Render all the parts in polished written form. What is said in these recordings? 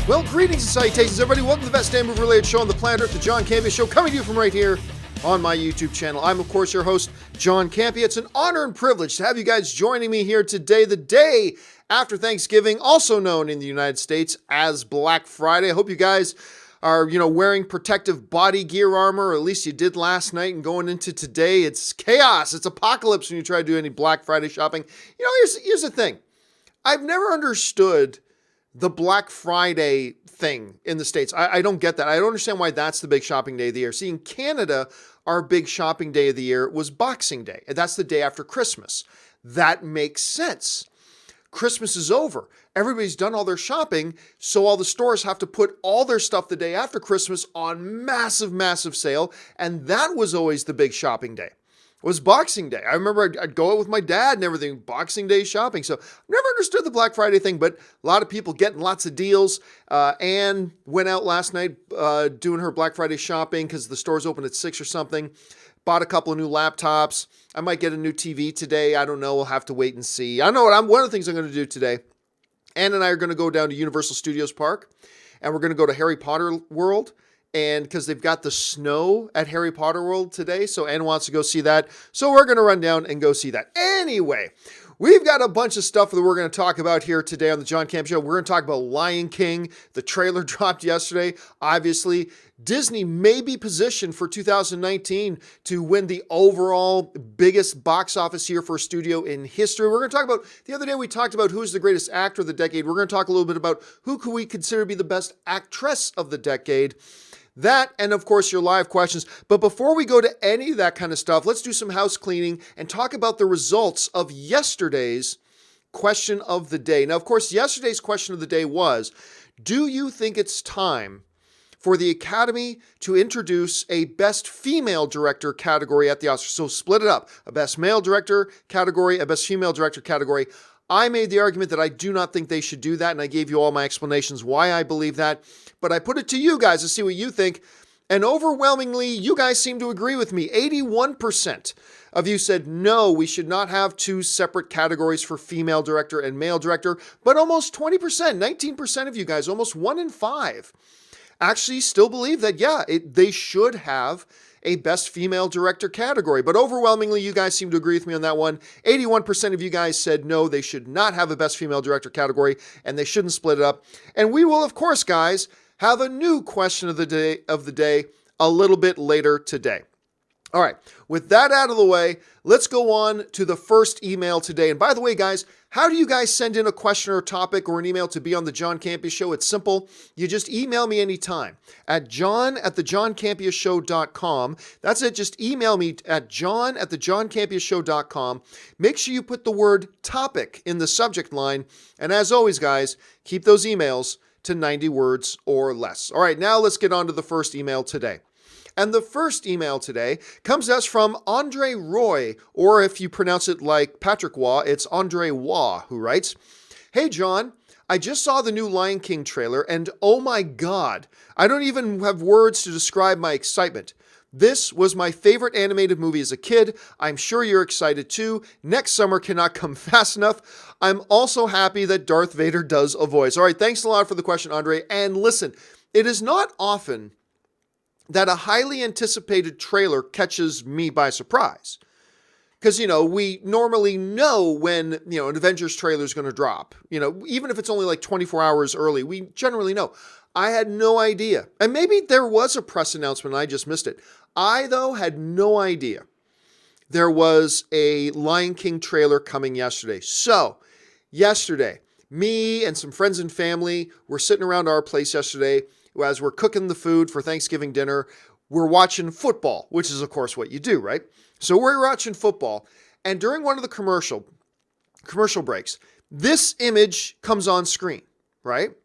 Well, greetings and salutations, everybody. Welcome to the best damn movie-related show on the planet Earth, the John Campea Show, coming to you from right here on my YouTube channel. I'm, of course, your host, John Campea. It's an honor and privilege to have you guys joining me here today, the day after Thanksgiving, also known in the United States as Black Friday. I hope you guys are, wearing protective body gear armor, or at least you did last night, and going into today, it's chaos. It's apocalypse when you try to do any Black Friday shopping. Here's the thing. I've never understood the Black Friday thing in the States. I don't get that. I don't understand why that's the big shopping day of the year. See, in Canada, our big shopping day of the year was Boxing Day. And that's the day after Christmas. That makes sense. Christmas is over. Everybody's done all their shopping, so all the stores have to put all their stuff the day after Christmas on massive, massive sale. And that was always the big shopping day. Was Boxing Day. I remember I'd go out with my dad and everything, Boxing Day shopping. So I've never understood the Black Friday thing, but a lot of people getting lots of deals. Anne went out last night doing her Black Friday shopping because the store's open at 6 or something. Bought a couple of new laptops. I might get a new TV today. I don't know. We'll have to wait and see. I know one of the things I'm going to do today. Anne and I are going to go down to Universal Studios Park, and we're going to go to Harry Potter World. And because they've got the snow at Harry Potter World today, so Anne wants to go see that. So we're going to run down and go see that. Anyway, we've got a bunch of stuff that we're going to talk about here today on the John Campea Show. We're going to talk about Lion King. The trailer dropped yesterday. Obviously, Disney may be positioned for 2019 to win the overall biggest box office year for a studio in history. We're going to talk about, the other day we talked about who's the greatest actor of the decade. We're going to talk a little bit about who could we consider to be the best actress of the decade. That, and of course, your live questions. But before we go to any of that kind of stuff, let's do some house cleaning and talk about the results of yesterday's question of the day. Now, of course, yesterday's question of the day was, do you think it's time for the Academy to introduce a Best Female Director category at the Oscars? So split it up, a Best Male Director category, a Best Female Director category. I made the argument that I do not think they should do that, and I gave you all my explanations why I believe that. But I put it to you guys to see what you think, and overwhelmingly, you guys seem to agree with me. 81% of you said, no, we should not have two separate categories for female director and male director, but almost 20%, 19% of you guys, almost 1 in 5, actually still believe that, they should have a Best Female Director category. But overwhelmingly, you guys seem to agree with me on that one. 81% of you guys said no, they should not have a Best Female Director category, and they shouldn't split it up. And we will, of course, guys, have a new question of the day a little bit later today. All right, with that out of the way, let's go on to the first email today. And by the way, guys, how do you guys send in a question or a topic or an email to be on the John Campea Show? It's simple. You just email me anytime at john@thejohncampeashow.com. That's it. Just email me at john@thejohncampeashow.com. Make sure you put the word topic in the subject line. And as always, guys, keep those emails to 90 words or less. All right, now let's get on to the first email today. And the first email today comes to us from Andre Roy, or if you pronounce it like Patrick Waugh, it's Andre Waugh, who writes, "Hey, John, I just saw the new Lion King trailer, and oh my God, I don't even have words to describe my excitement. This was my favorite animated movie as a kid. I'm sure you're excited too. Next summer cannot come fast enough. I'm also happy that Darth Vader does a voice." All right, thanks a lot for the question, Andre. And listen, it is not often that a highly anticipated trailer catches me by surprise. Because, we normally know when, an Avengers trailer is going to drop. Even if it's only like 24 hours early, we generally know. I had no idea. And maybe there was a press announcement and I just missed it. I, though, had no idea there was a Lion King trailer coming yesterday. So, yesterday, me and some friends and family were sitting around our place yesterday as we're cooking the food for Thanksgiving dinner. We're watching football, which is, of course, what you do, right? So we're watching football, and during one of the commercial breaks, this image comes on screen, right?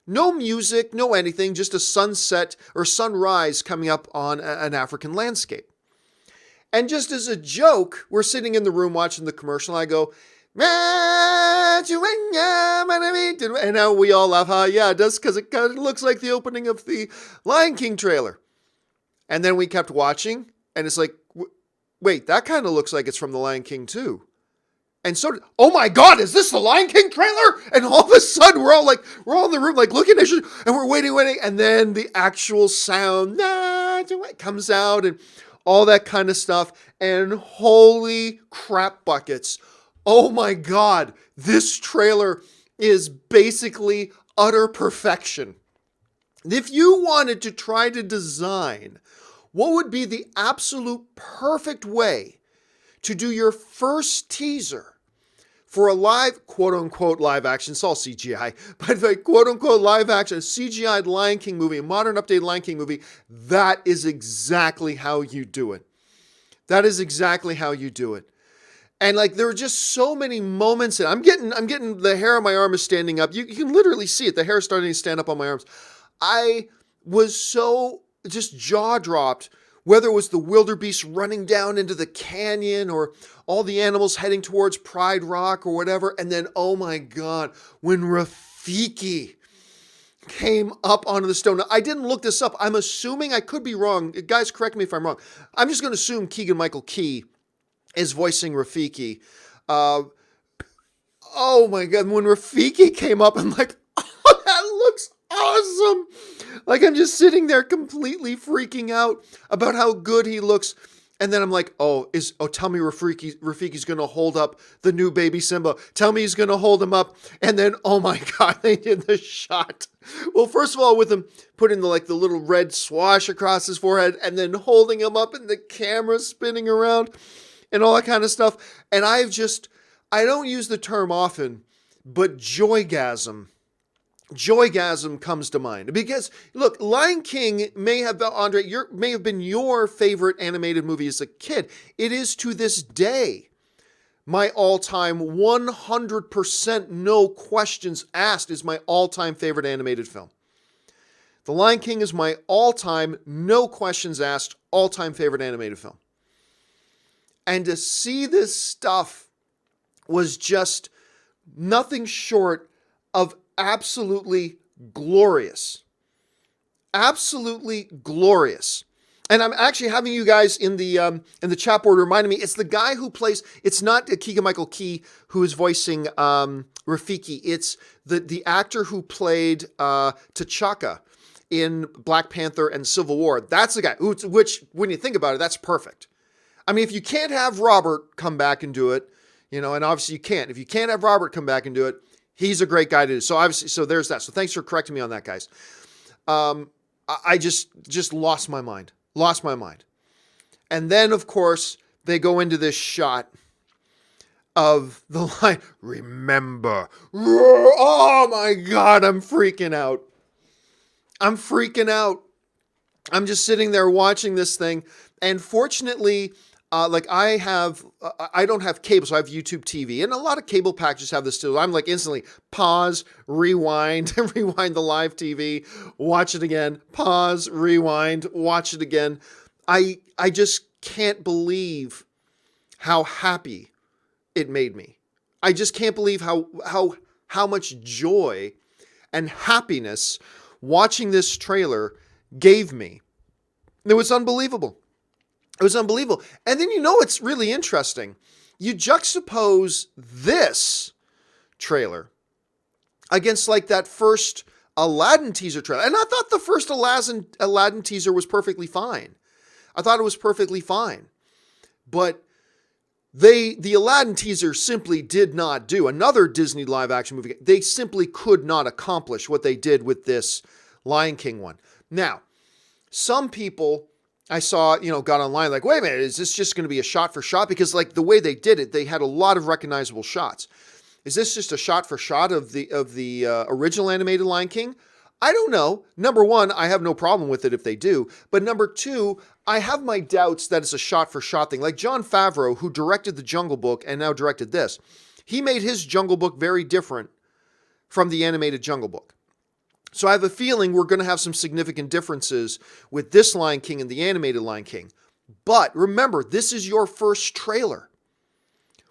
No music, no anything, just a sunset or sunrise coming up on an African landscape. And just as a joke, we're sitting in the room watching the commercial, and I go, and now we all laugh, yeah, it does, because it kind of looks like the opening of the Lion King trailer. And then we kept watching, and it's like, wait, that kind of looks like it's from the Lion King too. And so, oh my God, is this the Lion King trailer? And all of a sudden, we're all in the room, like looking at each other, and we're waiting. And then the actual sound comes out and all that kind of stuff. And holy crap buckets. Oh my God, this trailer is basically utter perfection. If you wanted to try to design what would be the absolute perfect way to do your first teaser for a live, quote unquote, live action, it's all CGI, but like quote unquote live action, a CGI'd Lion King movie, a modern updated Lion King movie, that is exactly how you do it. That is exactly how you do it. And like there are just so many moments, and I'm getting the hair on my arm is standing up. You can literally see it. The hair is starting to stand up on my arms. I was so just jaw dropped, whether it was the wildebeest running down into the canyon or all the animals heading towards Pride Rock or whatever. And then, oh my God, when Rafiki came up onto the stone. Now, I didn't look this up. I'm assuming, I could be wrong. Guys, correct me if I'm wrong. I'm just going to assume Keegan-Michael Key is voicing Rafiki. Oh my God, when Rafiki came up, I'm like, oh, that looks awesome. Like I'm just sitting there completely freaking out about how good he looks. And then I'm like, tell me Rafiki's going to hold up the new baby Simba. Tell me he's going to hold him up. And then, oh my God, they did the shot. Well, first of all, with him putting the little red swash across his forehead and then holding him up and the camera spinning around and all that kind of stuff. And I don't use the term often, but joygasm comes to mind. Because look, Lion King may have been your favorite animated movie as a kid. It is to this day my all-time 100% no questions asked is my all-time favorite animated film. The Lion King is my all-time no questions asked all-time favorite animated film. And to see this stuff was just nothing short of absolutely glorious. Absolutely glorious. And I'm actually having you guys in the chat board reminding me, it's the guy who plays, it's not Keegan-Michael Key who is voicing Rafiki. It's the actor who played T'Chaka in Black Panther and Civil War. That's the guy, which when you think about it, that's perfect. I mean, if you can't have Robert come back and do it, and obviously you can't. If you can't have Robert come back and do it, he's a great guy to do. So obviously, so there's that. So thanks for correcting me on that, guys. I just lost my mind. And then, of course, they go into this shot of the line, remember. Oh my God, I'm freaking out. I'm just sitting there watching this thing. And fortunately, I don't have cable, so I have YouTube TV, and a lot of cable packages have this too. I'm like instantly pause, rewind, rewind the live TV, watch it again, pause, rewind, watch it again. I just can't believe how happy it made me. I just can't believe how much joy and happiness watching this trailer gave me. It was unbelievable. It was unbelievable. And then it's really interesting. You juxtapose this trailer against like that first Aladdin teaser trailer. And I thought the first Aladdin teaser was perfectly fine. I thought it was perfectly fine. But the Aladdin teaser simply did not do, another Disney live action movie, they simply could not accomplish what they did with this Lion King one. Now, some people I saw, got online like, wait a minute, is this just going to be a shot for shot? Because like the way they did it, they had a lot of recognizable shots. Is this just a shot for shot of the original animated Lion King? I don't know. Number one, I have no problem with it if they do. But number two, I have my doubts that it's a shot for shot thing. Like Jon Favreau, who directed The Jungle Book and now directed this, he made his Jungle Book very different from the animated Jungle Book. So I have a feeling we're going to have some significant differences with this Lion King and the animated Lion King. But remember, this is your first trailer.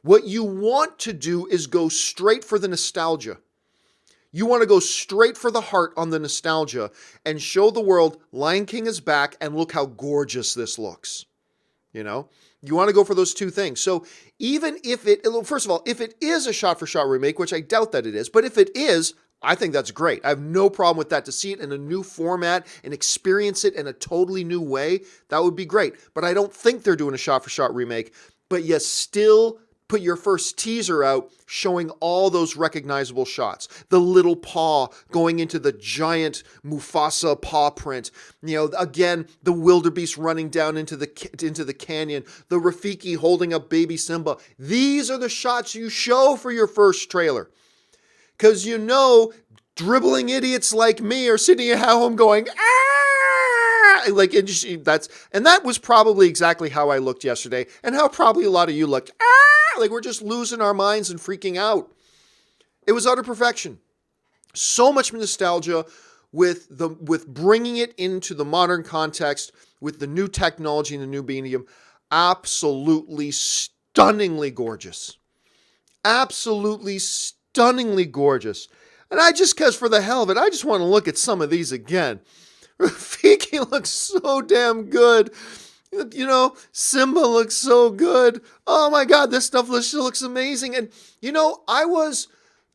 What you want to do is go straight for the nostalgia. You want to go straight for the heart on the nostalgia and show the world Lion King is back and look how gorgeous this looks. You know, you want to go for those two things. So even if first of all, if it is a shot-for-shot remake, which I doubt that it is, but if it is, I think that's great. I have no problem with that. To see it in a new format and experience it in a totally new way, that would be great. But I don't think they're doing a shot-for-shot remake. But you still put your first teaser out showing all those recognizable shots. The little paw going into the giant Mufasa paw print. You know, again, the wildebeest running down into the canyon. The Rafiki holding up baby Simba. These are the shots you show for your first trailer. Because you know, dribbling idiots like me are sitting at home going, ah! Like, and that was probably exactly how I looked yesterday, and how probably a lot of you looked. Ah! Like, we're just losing our minds and freaking out. It was utter perfection. So much nostalgia with bringing it into the modern context with the new technology and the new medium. Absolutely stunningly gorgeous. Absolutely stunningly gorgeous. And because for the hell of it, I just want to look at some of these again. Rafiki looks so damn good. You know, Simba looks so good. Oh my God, this stuff looks amazing. And, you know,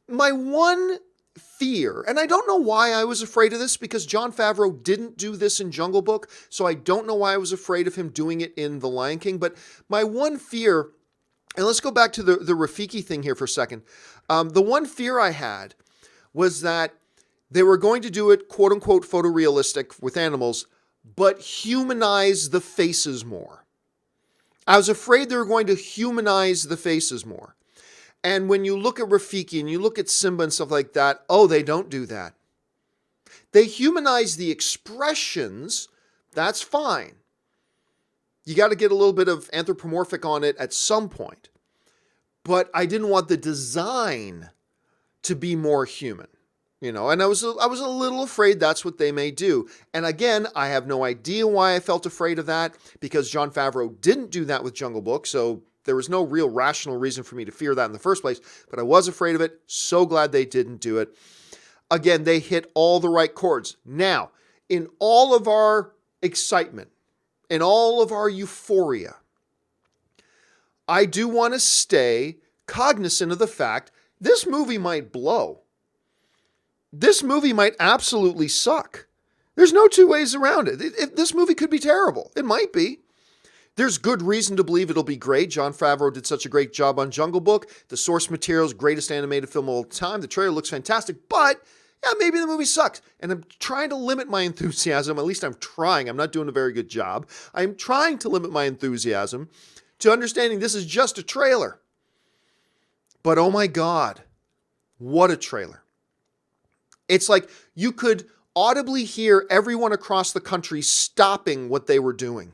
my one fear, and I don't know why I was afraid of this, because Jon Favreau didn't do this in Jungle Book, so I don't know why I was afraid of him doing it in The Lion King, but my one fear, and let's go back to the Rafiki thing here for a second. The one fear I had was that they were going to do it, quote unquote, photorealistic with animals, but humanize the faces more. I was afraid they were going to humanize the faces more. And when you look at Rafiki and you look at Simba and stuff like that, oh, they don't do that. They humanize the expressions. That's fine. You got to get a little bit of anthropomorphic on it at some point. But I didn't want the design to be more human, you know, and I was a little afraid that's what they may do. And again, I have no idea why I felt afraid of that, because Jon Favreau didn't do that with Jungle Book, so there was no real rational reason for me to fear that in the first place, but I was afraid of it. So glad they didn't do it. Again, they hit all the right chords. Now, in all of our excitement, in all of our euphoria, I do want to stay cognizant of the fact this movie might blow. This movie might absolutely suck. There's no two ways around it. This movie could be terrible. It might be. There's good reason to believe it'll be great. Jon Favreau did such a great job on Jungle Book. The source material is greatest animated film of all time. The trailer looks fantastic, but yeah, maybe the movie sucks. And I'm trying to limit my enthusiasm. At least I'm trying. I'm not doing a very good job. I'm trying to limit my enthusiasm to understanding this is just a trailer. But oh my God, what a trailer. It's like you could audibly hear everyone across the country stopping what they were doing.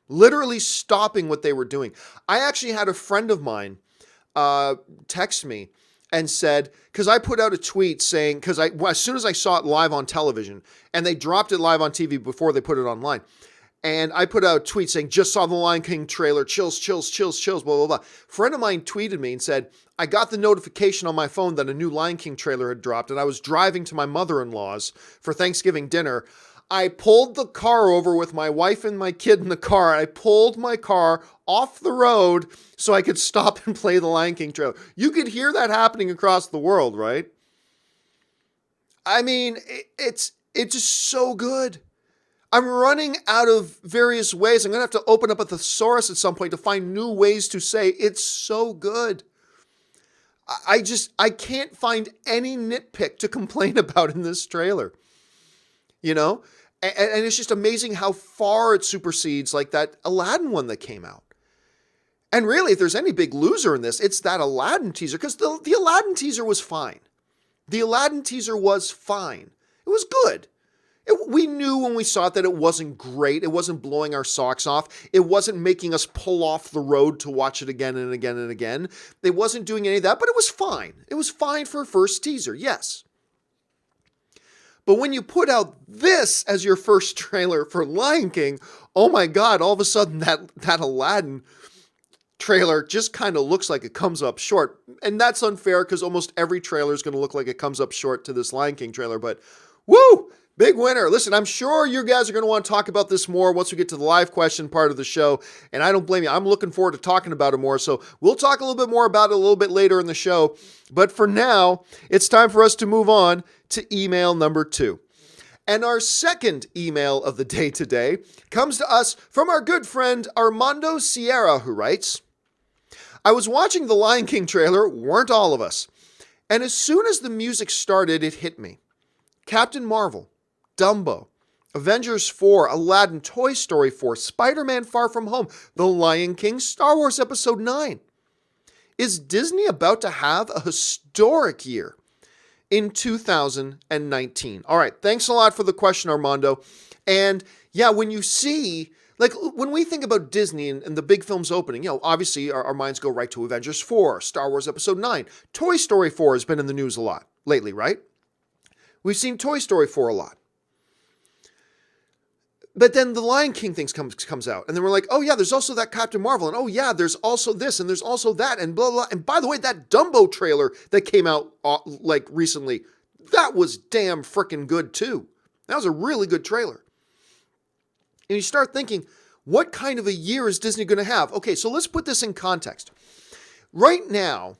Literally stopping what they were doing. I actually had a friend of mine text me and said, because I put out a tweet saying, as soon as I saw it live on television, and they dropped it live on TV before they put it online, and I put out a tweet saying, just saw the Lion King trailer, chills, chills, chills, chills, blah, blah, blah. A friend of mine tweeted me and said, I got the notification on my phone that a new Lion King trailer had dropped, and I was driving to my mother-in-law's for Thanksgiving dinner. I pulled the car over with my wife and my kid in the car. I pulled my car off the road so I could stop and play the Lion King trailer. You could hear that happening across the world, right? I mean, it's just so good. I'm running out of various ways. I'm going to have to open up a thesaurus at some point to find new ways to say it's so good. I can't find any nitpick to complain about in this trailer. You know? And it's just amazing how far it supersedes like that Aladdin one that came out. And really, if there's any big loser in this, it's that Aladdin teaser, because the Aladdin teaser was fine. The Aladdin teaser was fine. It was good. We knew when we saw it that it wasn't great. It wasn't blowing our socks off. It wasn't making us pull off the road to watch it again and again and again. It wasn't doing any of that, but it was fine. It was fine for a first teaser, yes. But when you put out this as your first trailer for Lion King, oh my God, all of a sudden that Aladdin trailer just kind of looks like it comes up short. And that's unfair because almost every trailer is going to look like it comes up short to this Lion King trailer. But woo! Big winner. Listen, I'm sure you guys are going to want to talk about this more once we get to the live question part of the show, and I don't blame you. I'm looking forward to talking about it more, so we'll talk a little bit more about it a little bit later in the show. But for now, it's time for us to move on to email number 2. And our second email of the day today comes to us from our good friend Armando Sierra, who writes, I was watching the Lion King trailer, weren't all of us, and as soon as the music started, it hit me. Captain Marvel, Dumbo, Avengers 4, Aladdin, Toy Story 4, Spider-Man Far From Home, The Lion King, Star Wars Episode 9. Is Disney about to have a historic year in 2019? All right, thanks a lot for the question, Armando. And yeah, when you see, like when we think about Disney and the big films opening, obviously our minds go right to Avengers 4, Star Wars Episode 9. Toy Story 4 has been in the news a lot lately, right? We've seen Toy Story 4 a lot. But then the Lion King thing comes out, and then we're like, oh yeah, there's also that Captain Marvel, and oh yeah, there's also this, and there's also that, and blah, blah. And by the way, that Dumbo trailer that came out like recently, that was damn freaking good too. That was a really good trailer. And you start thinking, what kind of a year is Disney going to have? Okay, so let's put this in context. Right now,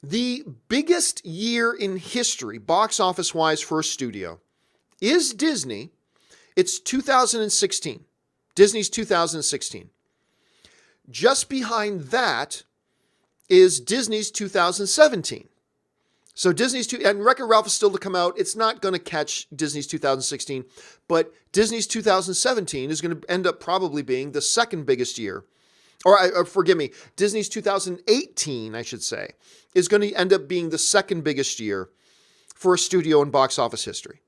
the biggest year in history, box office-wise for a studio, is Disney. It's 2016. Disney's 2016. Just behind that is Disney's 2017. So and Wreck-It Ralph is still to come out. It's not going to catch Disney's 2016, but Disney's 2017 is going to end up probably being the second biggest year. Or forgive me, Disney's 2018, I should say, is going to end up being the second biggest year for a studio in box office history.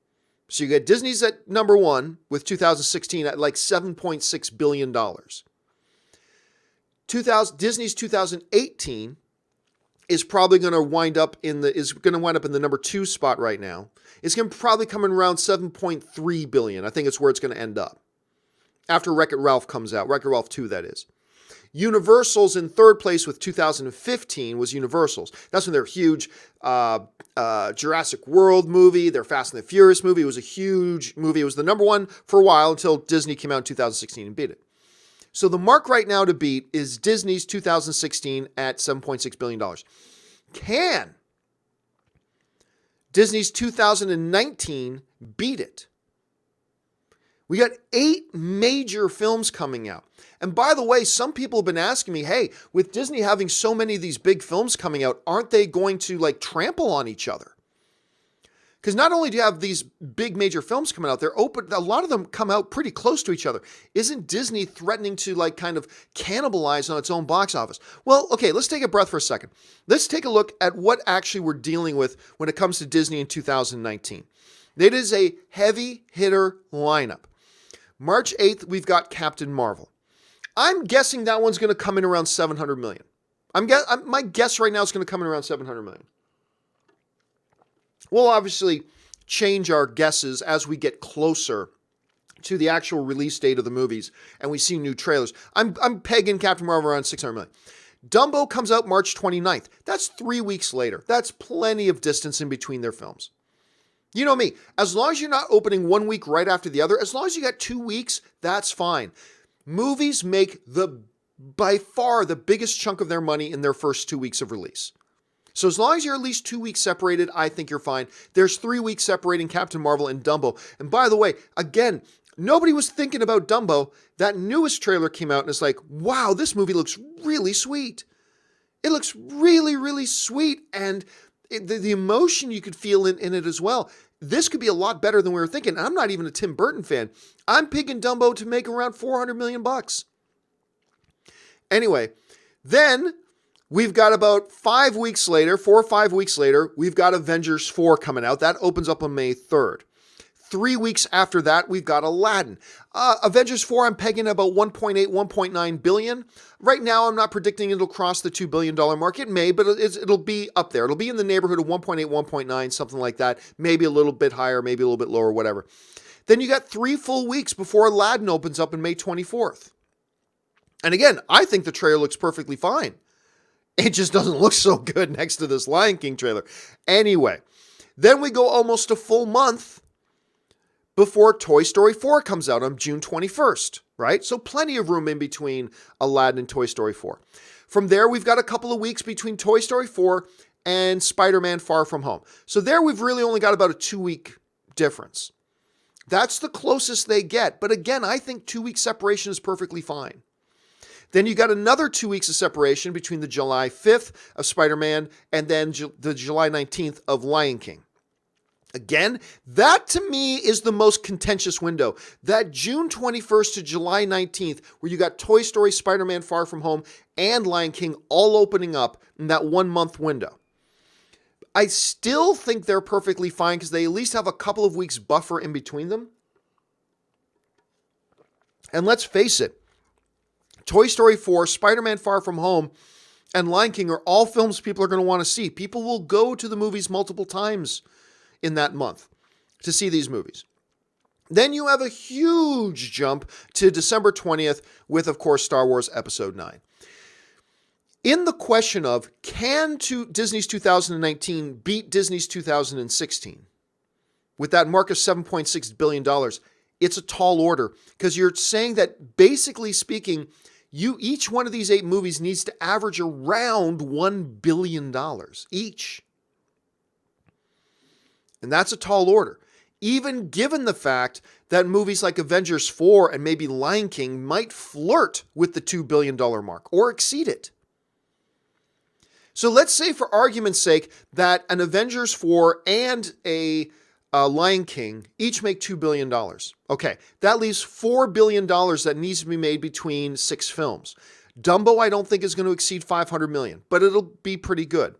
So you get Disney's at number 1 with 2016 at like $7.6 billion. Disney's 2018 is probably going to wind up in the number 2 spot right now. It's going to probably come in around $7.3 billion. I think it's where it's going to end up after Wreck-It Ralph comes out. Wreck-It Ralph 2, that is. Universal's in third place with 2015 was Universal's. That's when their huge Jurassic World movie, their Fast and the Furious movie, was a huge movie. It was the number 1 for a while until Disney came out in 2016 and beat it. So the mark right now to beat is Disney's 2016 at $7.6 billion. Can Disney's 2019 beat it? We got 8 major films coming out. And by the way, some people have been asking me, hey, with Disney having so many of these big films coming out, aren't they going to like trample on each other? Because not only do you have these big major films coming out, a lot of them come out pretty close to each other. Isn't Disney threatening to like kind of cannibalize on its own box office? Well, okay, let's take a breath for a second. Let's take a look at what actually we're dealing with when it comes to Disney in 2019. It is a heavy hitter lineup. March 8th, we've got Captain Marvel. I'm guessing that one's going to come in around $700 million. My guess right now is going to come in around $700 million. We'll obviously change our guesses as we get closer to the actual release date of the movies and we see new trailers. I'm pegging Captain Marvel around $600 million. Dumbo comes out March 29th. That's 3 weeks later. That's plenty of distance in between their films. You know me, as long as you're not opening 1 week right after the other, as long as you got 2 weeks, that's fine. Movies make by far the biggest chunk of their money in their first 2 weeks of release. So as long as you're at least 2 weeks separated, I think you're fine. There's 3 weeks separating Captain Marvel and Dumbo. And by the way, again, nobody was thinking about Dumbo. That newest trailer came out and it's like, wow, this movie looks really sweet. It looks really, really sweet. And the emotion you could feel in it as well. This could be a lot better than we were thinking. I'm not even a Tim Burton fan. I'm picking Dumbo to make around $400 million. Anyway, then we've got about 5 weeks later, 4 or 5 weeks later, we've got Avengers 4 coming out. That opens up on May 3rd. 3 weeks after that, we've got Aladdin. Avengers 4, I'm pegging about 1.8, 1.9 billion. Right now, I'm not predicting it'll cross the $2 billion mark. It may, but it'll be up there. It'll be in the neighborhood of 1.8, 1.9, something like that. Maybe a little bit higher, maybe a little bit lower, whatever. Then you got 3 full weeks before Aladdin opens up on May 24th. And again, I think the trailer looks perfectly fine. It just doesn't look so good next to this Lion King trailer. Anyway, then we go almost a full month before Toy Story 4 comes out on June 21st, right? So plenty of room in between Aladdin and Toy Story 4. From there, we've got a couple of weeks between Toy Story 4 and Spider-Man Far From Home. So there we've really only got about a 2-week difference. That's the closest they get. But again, I think 2-week separation is perfectly fine. Then you got another 2 weeks of separation between the July 5th of Spider-Man and then the July 19th of Lion King. Again, that to me is the most contentious window. That June 21st to July 19th, where you got Toy Story, Spider-Man Far From Home, and Lion King all opening up in that 1 month window. I still think they're perfectly fine because they at least have a couple of weeks buffer in between them. And let's face it, Toy Story 4, Spider-Man Far From Home, and Lion King are all films people are going to want to see. People will go to the movies multiple times in that month to see these movies. Then you have a huge jump to December 20th with, of course, Star Wars Episode 9. In the question of, can Disney's 2019 beat Disney's 2016? With that mark of $7.6 billion, it's a tall order because you're saying that basically speaking, each one of these 8 movies needs to average around $1 billion each. And that's a tall order. Even given the fact that movies like Avengers 4 and maybe Lion King might flirt with the $2 billion mark or exceed it. So let's say for argument's sake that an Avengers 4 and a Lion King each make $2 billion. Okay, that leaves $4 billion that needs to be made between 6 films. Dumbo I don't think is going to exceed $500 million, but it'll be pretty good.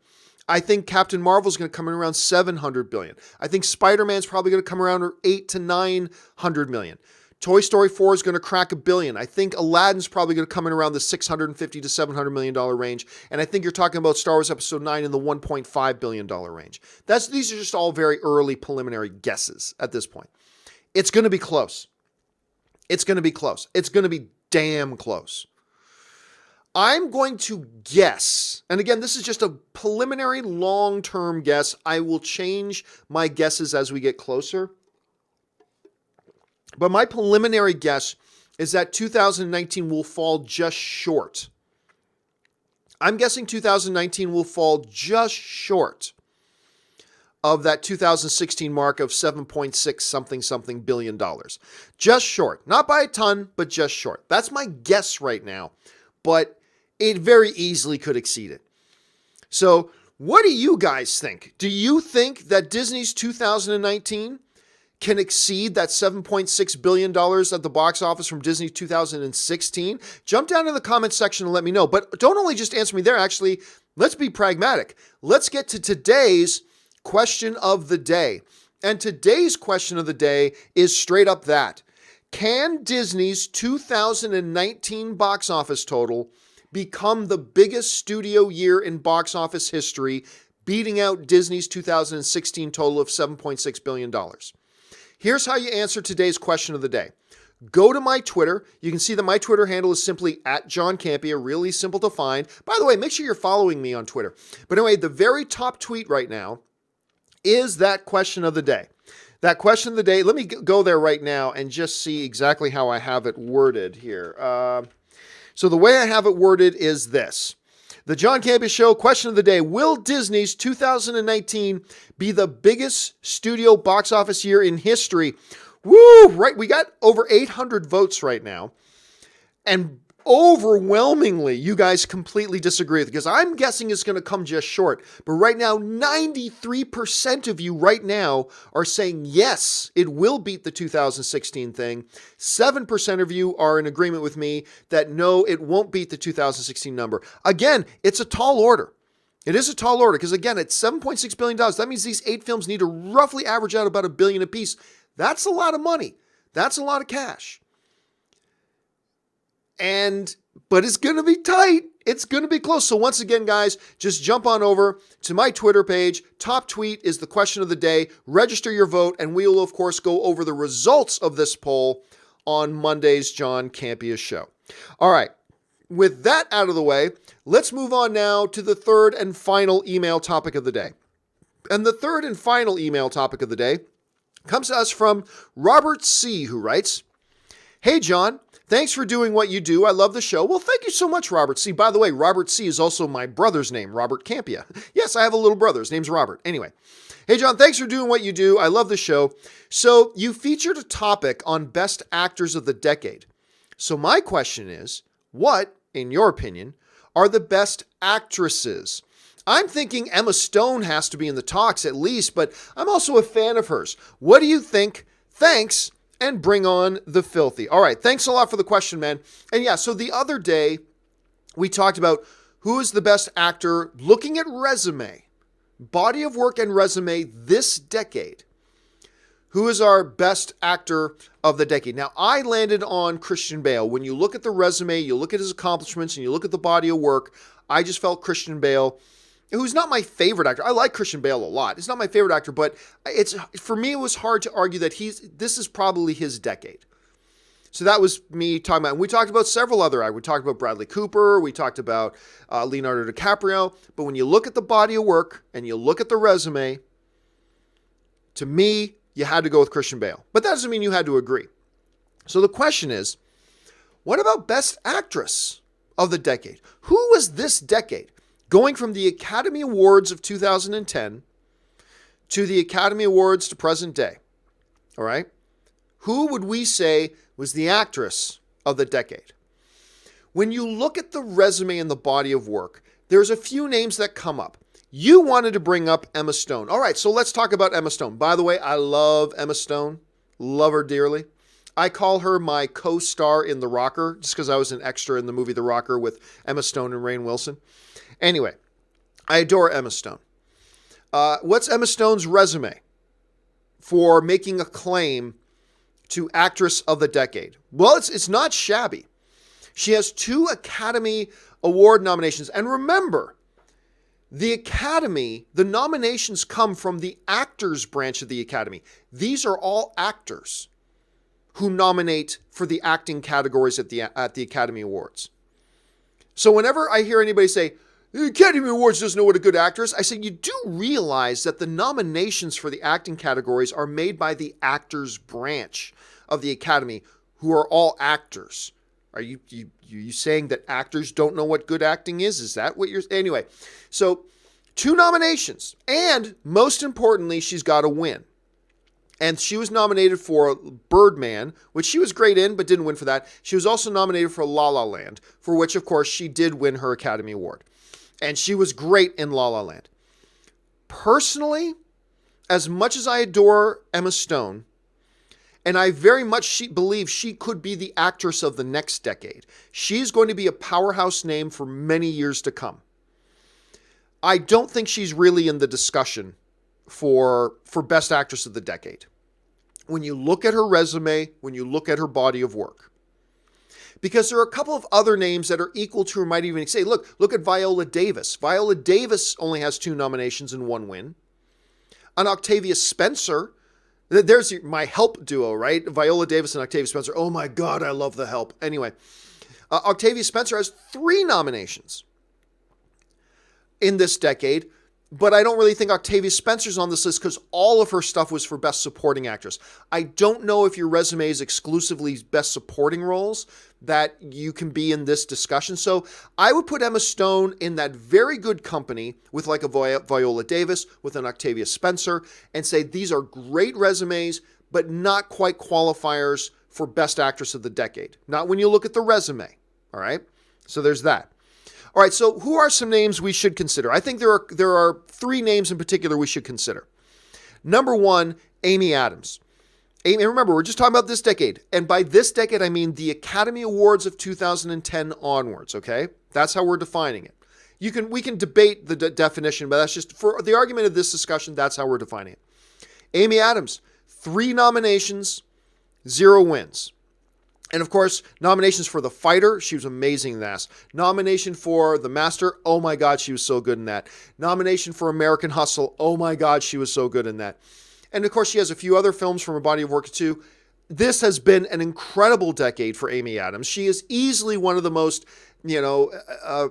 I think Captain Marvel is going to come in around $700 billion. I think Spider-Man's probably going to come around $800 to $900 million. Toy Story 4 is going to crack $1 billion. I think Aladdin's probably going to come in around the $650 to $700 million range. And I think you're talking about Star Wars Episode 9 in the $1.5 billion range. These are just all very early preliminary guesses at this point. It's going to be close. It's going to be close. It's going to be damn close. I'm going to guess, and again, this is just a preliminary long-term guess. I will change my guesses as we get closer. But my preliminary guess is that 2019 will fall just short. I'm guessing 2019 will fall just short of that 2016 mark of $7.6 something billion. Just short. Not by a ton, but just short. That's my guess right now. But it very easily could exceed it. So what do you guys think? Do you think that Disney's 2019 can exceed that $7.6 billion at the box office from Disney 2016? Jump down in the comments section and let me know. But don't only just answer me there. Actually, let's be pragmatic. Let's get to today's question of the day. And today's question of the day is straight up that. Can Disney's 2019 box office total become the biggest studio year in box office history, beating out Disney's 2016 total of $7.6 billion? Here's how you answer today's question of the day. Go to my Twitter. You can see that my Twitter handle is simply @John Campea, really simple to find. By the way, make sure you're following me on Twitter. But anyway, the very top tweet right now is that question of the day. That question of the day, let me go there right now and just see exactly how I have it worded here. So the way I have it worded is this. The John Campea Show question of the day. Will Disney's 2019 be the biggest studio box office year in history? Woo! Right, we got over 800 votes right now. And overwhelmingly, you guys completely disagree with it because I'm guessing it's going to come just short. But right now, 93% of you right now are saying yes, it will beat the 2016 thing. 7% of you are in agreement with me that no, it won't beat the 2016 number. Again, it's a tall order. It is a tall order because, again, it's $7.6 billion. That means these 8 films need to roughly average out about $1 billion apiece. That's a lot of money. That's a lot of cash. But it's going to be tight. It's going to be close. So once again, guys, just jump on over to my Twitter page. Top tweet is the question of the day. Register your vote, and we will, of course, go over the results of this poll on Monday's John Campea Show. All right. With that out of the way, let's move on now to the third and final email topic of the day. And the third and final email topic of the day Comes to us from Robert C., who writes, "Hey, John, thanks for doing what you do. I love the show." Well, thank you so much, Robert C. By the way, Robert C. is also my brother's name, Robert Campea. Yes, I have a little brother. His name's Robert. Anyway, hey, John, thanks for doing what you do. I love the show. So you featured a topic on best actors of the decade. So my question is, what, in your opinion, are the best actresses? I'm thinking Emma Stone has to be in the talks at least, but I'm also a fan of hers. What do you think? Thanks, and bring on the filthy. All right, thanks a lot for the question, man. And yeah, so the other day, we talked about who is the best actor looking at resume, body of work and resume this decade. Who is our best actor of the decade? Now, I landed on Christian Bale. When you look at the resume, you look at his accomplishments, and you look at the body of work, I just felt Christian Bale, who's not my favorite actor. I like Christian Bale a lot. It's not my favorite actor, but for me, it was hard to argue that this is probably his decade. So that was me talking about, and we talked about several other actors. We talked about Bradley Cooper. We talked about Leonardo DiCaprio. But when you look at the body of work and you look at the resume, to me, you had to go with Christian Bale. But that doesn't mean you had to agree. So the question is, what about best actress of the decade? Who was this decade? Going from the Academy Awards of 2010 to the Academy Awards to present day, all right? Who would we say was the actress of the decade? When you look at the resume and the body of work, there's a few names that come up. You wanted to bring up Emma Stone. All right, so let's talk about Emma Stone. By the way, I love Emma Stone. Love her dearly. I call her my co-star in The Rocker, just because I was an extra in the movie The Rocker with Emma Stone and Rainn Wilson. Anyway, I adore Emma Stone. What's Emma Stone's resume for making a claim to actress of the decade? Well, it's not shabby. She has 2 Academy Award nominations. And remember, the Academy, the nominations come from the actors branch of the Academy. These are all actors who nominate for the acting categories at the Academy Awards. So whenever I hear anybody say, the Academy Awards doesn't know what a good actor is, I say, you do realize that the nominations for the acting categories are made by the actors branch of the Academy, who are all actors. Are you saying that actors don't know what good acting is? Is that what you're... Anyway, so 2 nominations. And most importantly, she's got to win. And she was nominated for Birdman, which she was great in, but didn't win for that. She was also nominated for La La Land, for which, of course, she did win her Academy Award. And she was great in La La Land. Personally, as much as I adore Emma Stone, and I very much believe she could be the actress of the next decade. She's going to be a powerhouse name for many years to come. I don't think she's really in the discussion for best actress of the decade. When you look at her resume, when you look at her body of work. Because there are a couple of other names that are equal to her, might even say, look at Viola Davis. Viola Davis only has 2 nominations and 1 win. And Octavia Spencer, there's my Help duo, right? Viola Davis and Octavia Spencer. Oh my God, I love The Help. Anyway, Octavia Spencer has 3 nominations in this decade, but I don't really think Octavia Spencer's on this list because all of her stuff was for Best Supporting Actress. I don't know if your resume is exclusively Best Supporting roles that you can be in this discussion. So I would put Emma Stone in that very good company with like a Viola Davis, with an Octavia Spencer, and say these are great resumes, but not quite qualifiers for Best Actress of the Decade. Not when you look at the resume, all right? So there's that. All right, so who are some names we should consider? I think there are 3 names in particular we should consider. Number 1, Amy Adams. Amy, remember, we're just talking about this decade. And by this decade, I mean the Academy Awards of 2010 onwards, okay? That's how we're defining it. We can debate the definition, but that's just, for the argument of this discussion, that's how we're defining it. Amy Adams, 3 nominations, 0 wins. And of course, nominations for The Fighter, she was amazing in that. Nomination for The Master, oh my God, she was so good in that. Nomination for American Hustle, oh my God, she was so good in that. And of course, she has a few other films from her body of work too. this has been an incredible decade for Amy Adams. She is easily one of the most,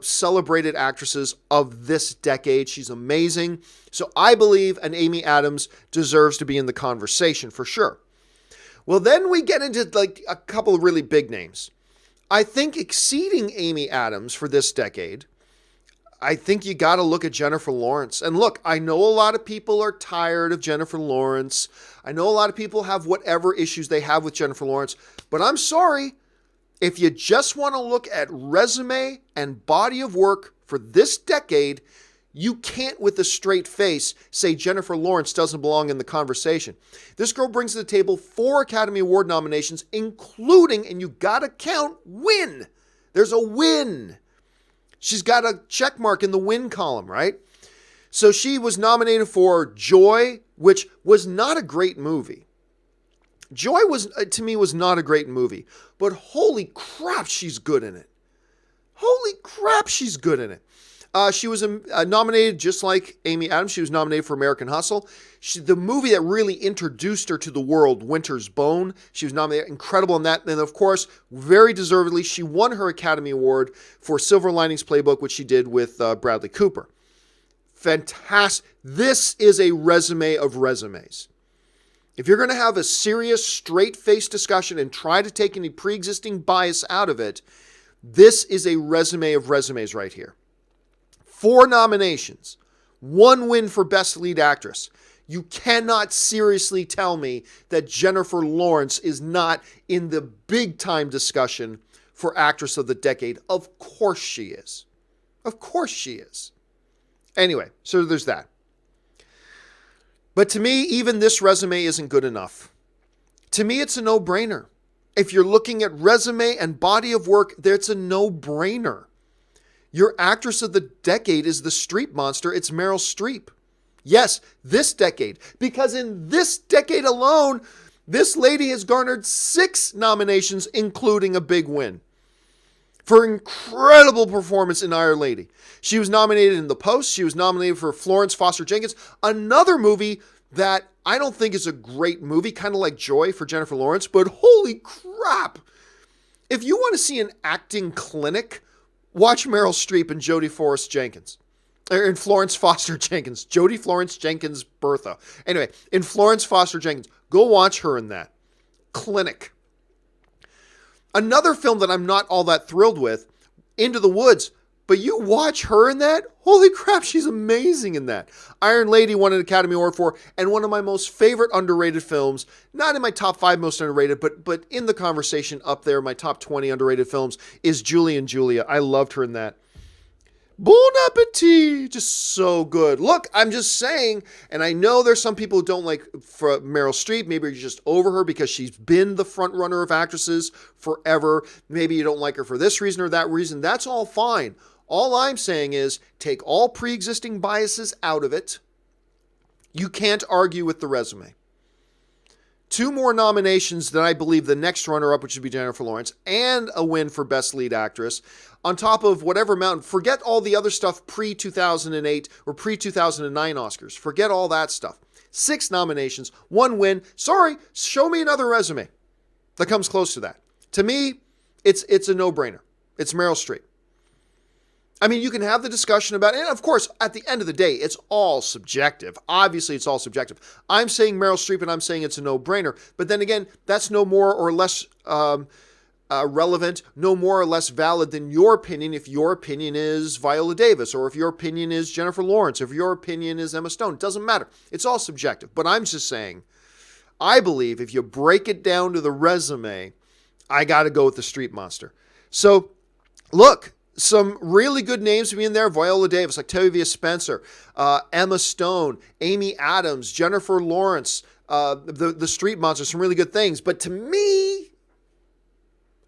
celebrated actresses of this decade. She's amazing. So I believe an Amy Adams deserves to be in the conversation for sure. Well, then we get into like a couple of really big names. I think exceeding Amy Adams for this decade, I think you got to look at Jennifer Lawrence. And look, I know a lot of people are tired of Jennifer Lawrence. I know a lot of people have whatever issues they have with Jennifer Lawrence, but I'm sorry. If you just want to look at resume and body of work for this decade, you can't with a straight face say Jennifer Lawrence doesn't belong in the conversation. This girl brings to the table 4 Academy Award nominations, including, and you got to count, win. There's a win. She's got a check mark in the win column, right? So she was nominated for Joy, which was not a great movie. Joy to me was not a great movie, but holy crap, she's good in it. Holy crap, she's good in it. She was nominated just like Amy Adams. She was nominated for American Hustle. The movie that really introduced her to the world, Winter's Bone. She was nominated, incredible in that. And of course, very deservedly, she won her Academy Award for Silver Linings Playbook, which she did with Bradley Cooper. Fantastic. This is a resume of resumes. If you're going to have a serious, straight-faced discussion and try to take any pre-existing bias out of it, this is a resume of resumes right here. 4 nominations, 1 win for Best Lead Actress. You cannot seriously tell me that Jennifer Lawrence is not in the big-time discussion for Actress of the Decade. Of course she is. Of course she is. Anyway, so there's that. But to me, even this resume isn't good enough. To me, it's a no-brainer. If you're looking at resume and body of work, it's a no-brainer. Your Actress of the Decade is the Streep monster. It's Meryl Streep. Yes, this decade. Because in this decade alone, this lady has garnered 6 nominations, including a big win, for incredible performance in Our Lady. She was nominated in The Post. She was nominated for Florence Foster Jenkins, another movie that I don't think is a great movie, kind of like Joy for Jennifer Lawrence, but holy crap. If you want to see an acting clinic, watch Meryl Streep and Jodie Forrest Jenkins. Or in Florence Foster Jenkins. Jodie Florence Jenkins Bertha. Anyway, in Florence Foster Jenkins. Go watch her in that. Clinic. Another film that I'm not all that thrilled with, Into the Woods. But you watch her in that, holy crap, she's amazing in that. Iron Lady won an Academy Award for, and one of my most favorite underrated films, not in my top 5 most underrated, but in the conversation up there, my top 20 underrated films, is Julie and Julia. I loved her in that. Bon appetit! Just so good. Look, I'm just saying, and I know there's some people who don't like for Meryl Streep. Maybe you're just over her because she's been the front runner of actresses forever. Maybe you don't like her for this reason or that reason. That's all fine. All I'm saying is take all pre-existing biases out of it. You can't argue with the resume. 2 more nominations than I believe the next runner-up, which would be Jennifer Lawrence, and a win for Best Lead Actress. On top of whatever amount, forget all the other stuff pre-2008 or pre-2009 Oscars. Forget all that stuff. 6 nominations, 1 win. Sorry, show me another resume that comes close to that. To me, it's a no-brainer. It's Meryl Streep. I mean, you can have the discussion about it. And of course, at the end of the day, it's all subjective. Obviously, it's all subjective. I'm saying Meryl Streep and I'm saying it's a no-brainer. But then again, that's no more or less relevant, no more or less valid than your opinion if your opinion is Viola Davis or if your opinion is Jennifer Lawrence, or if your opinion is Emma Stone. It doesn't matter. It's all subjective. But I'm just saying, I believe if you break it down to the resume, I got to go with the Streep monster. So, look. Some really good names to be in there. Viola Davis, Octavia Spencer, Emma Stone, Amy Adams, Jennifer Lawrence, the Streep monster, some really good things. But to me,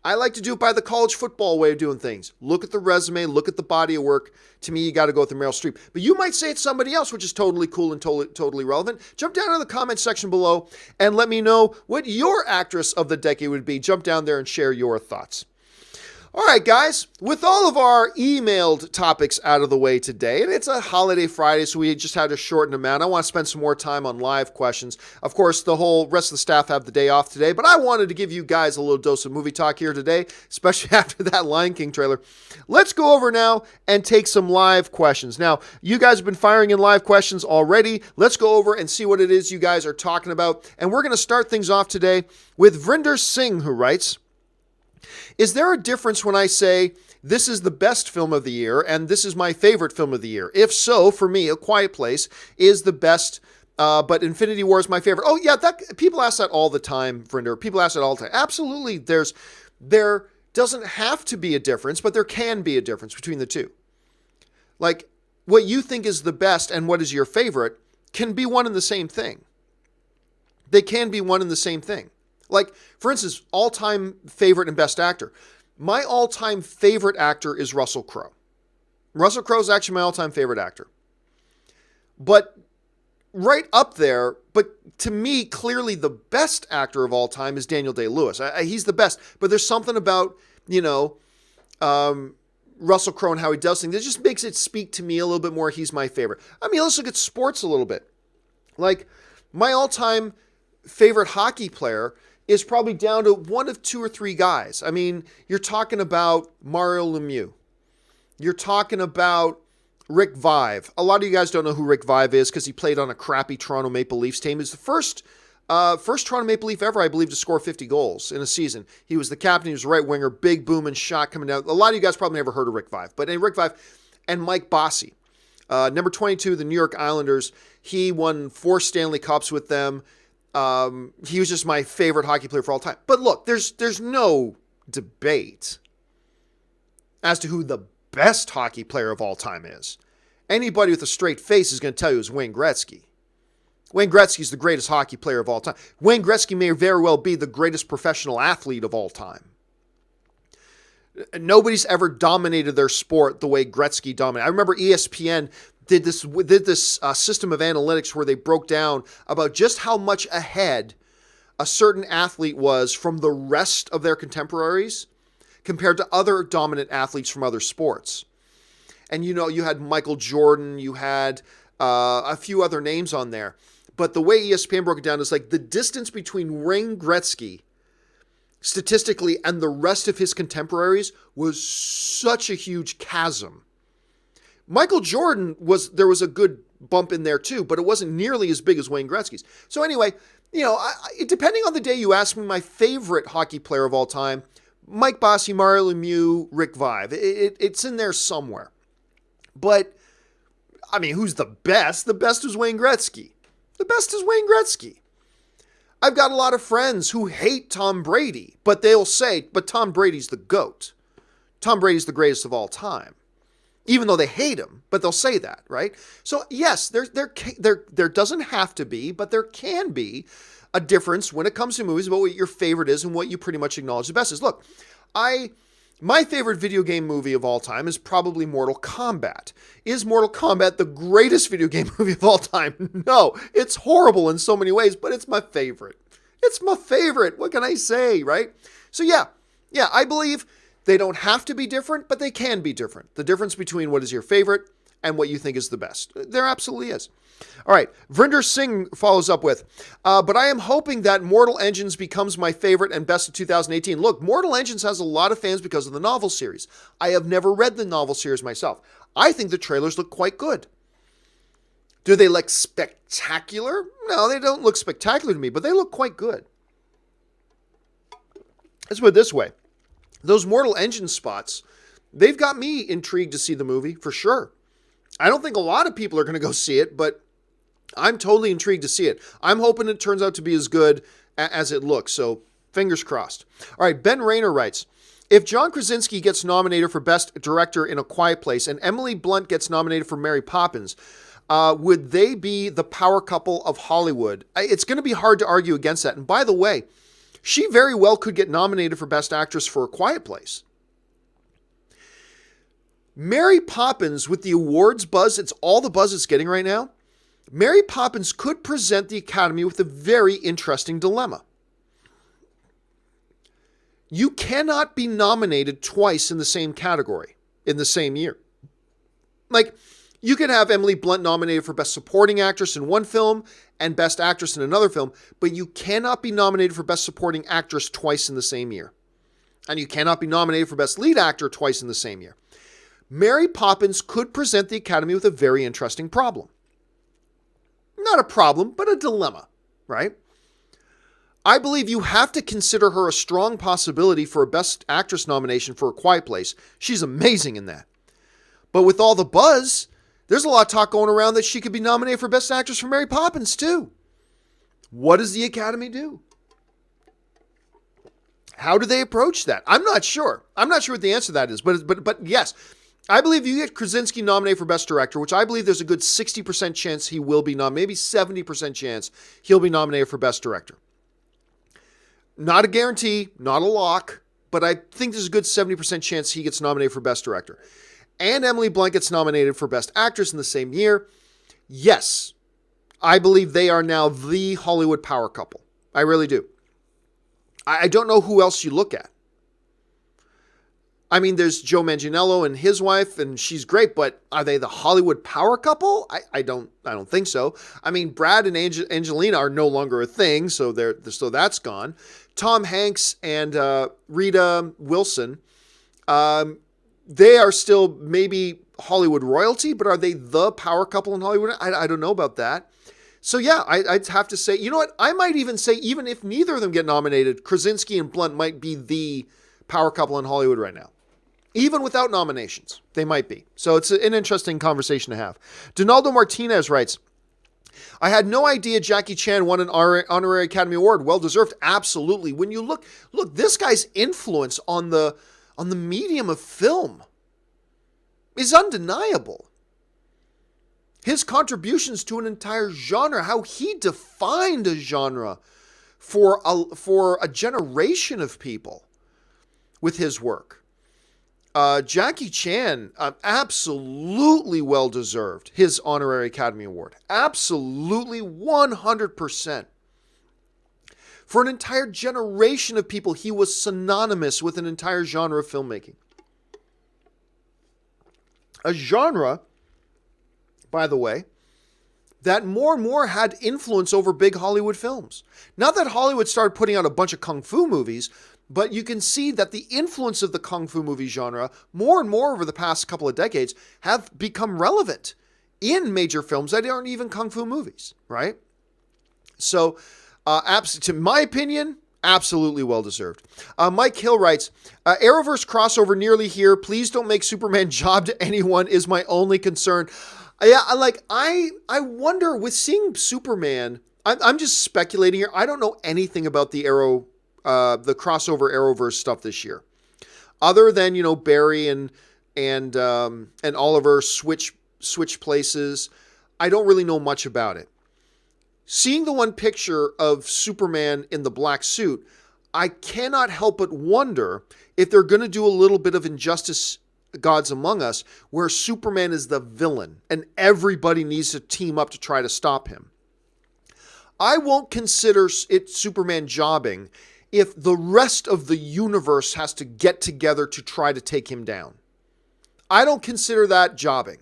I like to do it by the college football way of doing things. Look at the resume, look at the body of work. To me, you got to go with the Meryl Streep. But you might say it's somebody else, which is totally cool and totally relevant. Jump down in the comment section below and let me know what your actress of the decade would be. Jump down there and share your thoughts. All right, guys, with all of our emailed topics out of the way today, and it's a holiday Friday, so we just had to shorten them out. I want to spend some more time on live questions. Of course, the whole rest of the staff have the day off today, but I wanted to give you guys a little dose of movie talk here today, especially after that Lion King trailer. Let's go over now and take some live questions. Now, you guys have been firing in live questions already. Let's go over and see what it is you guys are talking about. And we're going to start things off today with Vrinder Singh, who writes, is there a difference when I say this is the best film of the year and this is my favorite film of the year? If so, for me, A Quiet Place is the best, but Infinity War is my favorite. Oh, yeah, people ask that all the time, Vrinder. People ask that all the time. Absolutely, there doesn't have to be a difference, but there can be a difference between the two. Like, what you think is the best and what is your favorite can be one and the same thing. They can be one and the same thing. Like, for instance, all-time favorite and best actor. My all-time favorite actor is Russell Crowe. Russell Crowe is actually my all-time favorite actor. But right up there, but to me, clearly the best actor of all time is Daniel Day-Lewis. He's the best. But there's something about, Russell Crowe and how he does things that just makes it speak to me a little bit more. He's my favorite. I mean, let's look at sports a little bit. Like, my all-time favorite hockey player is probably down to one of two or three guys. I mean, you're talking about Mario Lemieux. You're talking about Rick Vaive. A lot of you guys don't know who Rick Vaive is because he played on a crappy Toronto Maple Leafs team. He's the first Toronto Maple Leaf ever, I believe, to score 50 goals in a season. He was the captain. He was a right winger, big booming shot coming down. A lot of you guys probably never heard of Rick Vaive. But Rick Vaive and Mike Bossy. Number 22, the New York Islanders. He won 4 Stanley Cups with them. He was just my favorite hockey player for all time. But look, there's no debate as to who the best hockey player of all time is. Anybody with a straight face is going to tell you it's Wayne Gretzky. Wayne Gretzky is the greatest hockey player of all time. Wayne Gretzky may very well be the greatest professional athlete of all time. Nobody's ever dominated their sport the way Gretzky dominated. I remember ESPN did this system of analytics where they broke down about just how much ahead a certain athlete was from the rest of their contemporaries compared to other dominant athletes from other sports. And you had Michael Jordan, you had a few other names on there. But the way ESPN broke it down is like the distance between Wayne Gretzky statistically and the rest of his contemporaries was such a huge chasm. Michael Jordan there was a good bump in there too, but it wasn't nearly as big as Wayne Gretzky's. So anyway, depending on the day you ask me my favorite hockey player of all time, Mike Bossy, Mario Lemieux, Rick Vaive, it's in there somewhere. But, I mean, who's the best? The best is Wayne Gretzky. The best is Wayne Gretzky. I've got a lot of friends who hate Tom Brady, but they'll say, but Tom Brady's the GOAT. Tom Brady's the greatest of all time. Even though they hate him, but they'll say that, right? So yes, there doesn't have to be, but there can be a difference when it comes to movies about what your favorite is and what you pretty much acknowledge the best is. Look, my favorite video game movie of all time is probably Mortal Kombat. Is Mortal Kombat the greatest video game movie of all time? No, it's horrible in so many ways, but it's my favorite. It's my favorite. What can I say, right? So yeah, I believe they don't have to be different, but they can be different. The difference between what is your favorite and what you think is the best. There absolutely is. All right, Vrinder Singh follows up with, but I am hoping that Mortal Engines becomes my favorite and best of 2018. Look, Mortal Engines has a lot of fans because of the novel series. I have never read the novel series myself. I think the trailers look quite good. Do they look spectacular? No, they don't look spectacular to me, but they look quite good. Let's put it this way. Those Mortal Engines spots, they've got me intrigued to see the movie, for sure. I don't think a lot of people are going to go see it, but I'm totally intrigued to see it. I'm hoping it turns out to be as good as it looks, so fingers crossed. All right, Ben Rayner writes, if John Krasinski gets nominated for Best Director in A Quiet Place and Emily Blunt gets nominated for Mary Poppins, would they be the power couple of Hollywood? It's going to be hard to argue against that. And by the way, she very well could get nominated for Best Actress for A Quiet Place. Mary Poppins, with the awards buzz, it's all the buzz it's getting right now. Mary Poppins could present the Academy with a very interesting dilemma. You cannot be nominated twice in the same category in the same year. Like, you could have Emily Blunt nominated for Best Supporting Actress in one film and Best Actress in another film, but you cannot be nominated for Best Supporting Actress twice in the same year. And you cannot be nominated for Best Lead Actor twice in the same year. Mary Poppins could present the Academy with a very interesting problem. Not a problem, but a dilemma, right? I believe you have to consider her a strong possibility for a Best Actress nomination for A Quiet Place. She's amazing in that. But with all the buzz, there's a lot of talk going around that she could be nominated for Best Actress for Mary Poppins too. What does the Academy do? How do they approach that? I'm not sure. I'm not sure what the answer to that is. But yes, I believe you get Krasinski nominated for Best Director, which I believe there's a good 60% chance he will be nominated, maybe 70% chance he'll be nominated for Best Director. Not a guarantee, not a lock, but I think there's a good 70% chance he gets nominated for Best Director. And Emily Blunt gets nominated for Best Actress in the same year. Yes, I believe they are now the Hollywood power couple. I really do. I don't know who else you look at. I mean, there's Joe Manganiello and his wife, and she's great, but are they the Hollywood power couple? I don't think so. I mean, Brad and Angelina are no longer a thing, so that's gone. Tom Hanks and Rita Wilson, they are still maybe Hollywood royalty, but are they the power couple in Hollywood? I don't know about that. So yeah, I'd have to say, you know what? I might even say, even if neither of them get nominated, Krasinski and Blunt might be the power couple in Hollywood right now. Even without nominations, they might be. So it's an interesting conversation to have. Donaldo Martinez writes, I had no idea Jackie Chan won an honorary Academy Award. Well deserved, absolutely. When you look, this guy's influence on the medium of film is undeniable. His contributions to an entire genre, how he defined a genre for a generation of people with his work. Jackie Chan, absolutely well-deserved his honorary Academy Award. Absolutely 100%. For an entire generation of people, he was synonymous with an entire genre of filmmaking. A genre, by the way, that more and more had influence over big Hollywood films. Not that Hollywood started putting out a bunch of kung fu movies, but you can see that the influence of the kung fu movie genre, more and more over the past couple of decades, have become relevant in major films that aren't even kung fu movies, right? So, to my opinion, absolutely well-deserved. Mike Hill writes, Arrowverse crossover nearly here. Please don't make Superman job to anyone is my only concern. Yeah, I wonder, with seeing Superman, I'm just speculating here. I don't know anything about the crossover Arrowverse stuff this year, other than Barry and Oliver switch places. I don't really know much about it. Seeing the one picture of Superman in the black suit, I cannot help but wonder if they're going to do a little bit of Injustice Gods Among Us, where Superman is the villain and everybody needs to team up to try to stop him. I won't consider it Superman jobbing if the rest of the universe has to get together to try to take him down. I don't consider that jobbing.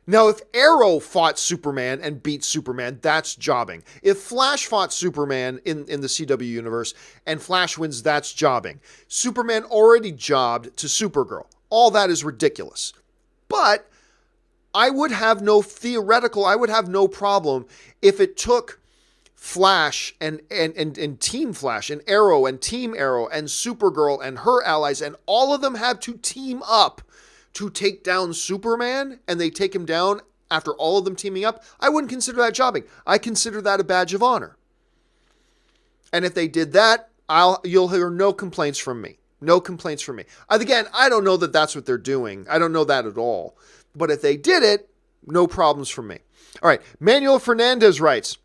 Now, if Arrow fought Superman and beat Superman, that's jobbing. If Flash fought Superman in the CW universe and Flash wins, that's jobbing. Superman already jobbed to Supergirl. All that is ridiculous. But I would have no problem if it took Flash and Team Flash and Arrow and Team Arrow and Supergirl and her allies, and all of them have to team up to take down Superman, and they take him down after all of them teaming up. I wouldn't consider that jobbing. I consider that a badge of honor. And if they did that, you'll hear no complaints from me. No complaints from me. Again, I don't know that that's what they're doing. I don't know that at all. But if they did it, no problems from me. All right, Manuel Fernandez writes,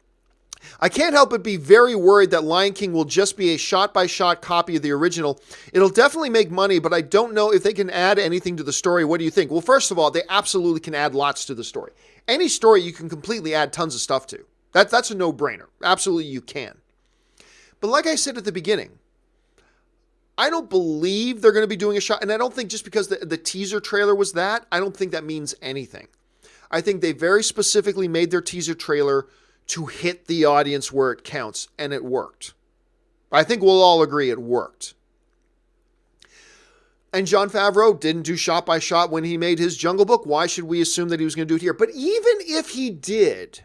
I can't help but be very worried that Lion King will just be a shot-by-shot copy of the original. It'll definitely make money, but I don't know if they can add anything to the story. What do you think? Well, first of all, they absolutely can add lots to the story. Any story you can completely add tons of stuff to. That's a no-brainer. Absolutely you can. But like I said at the beginning, I don't believe they're going to be doing a shot. And I don't think just because the teaser trailer was that, I don't think that means anything. I think they very specifically made their teaser trailer to hit the audience where it counts, and it worked. I think we'll all agree it worked. And Jon Favreau didn't do shot by shot when he made his Jungle Book. Why should we assume that he was going to do it here? But even if he did,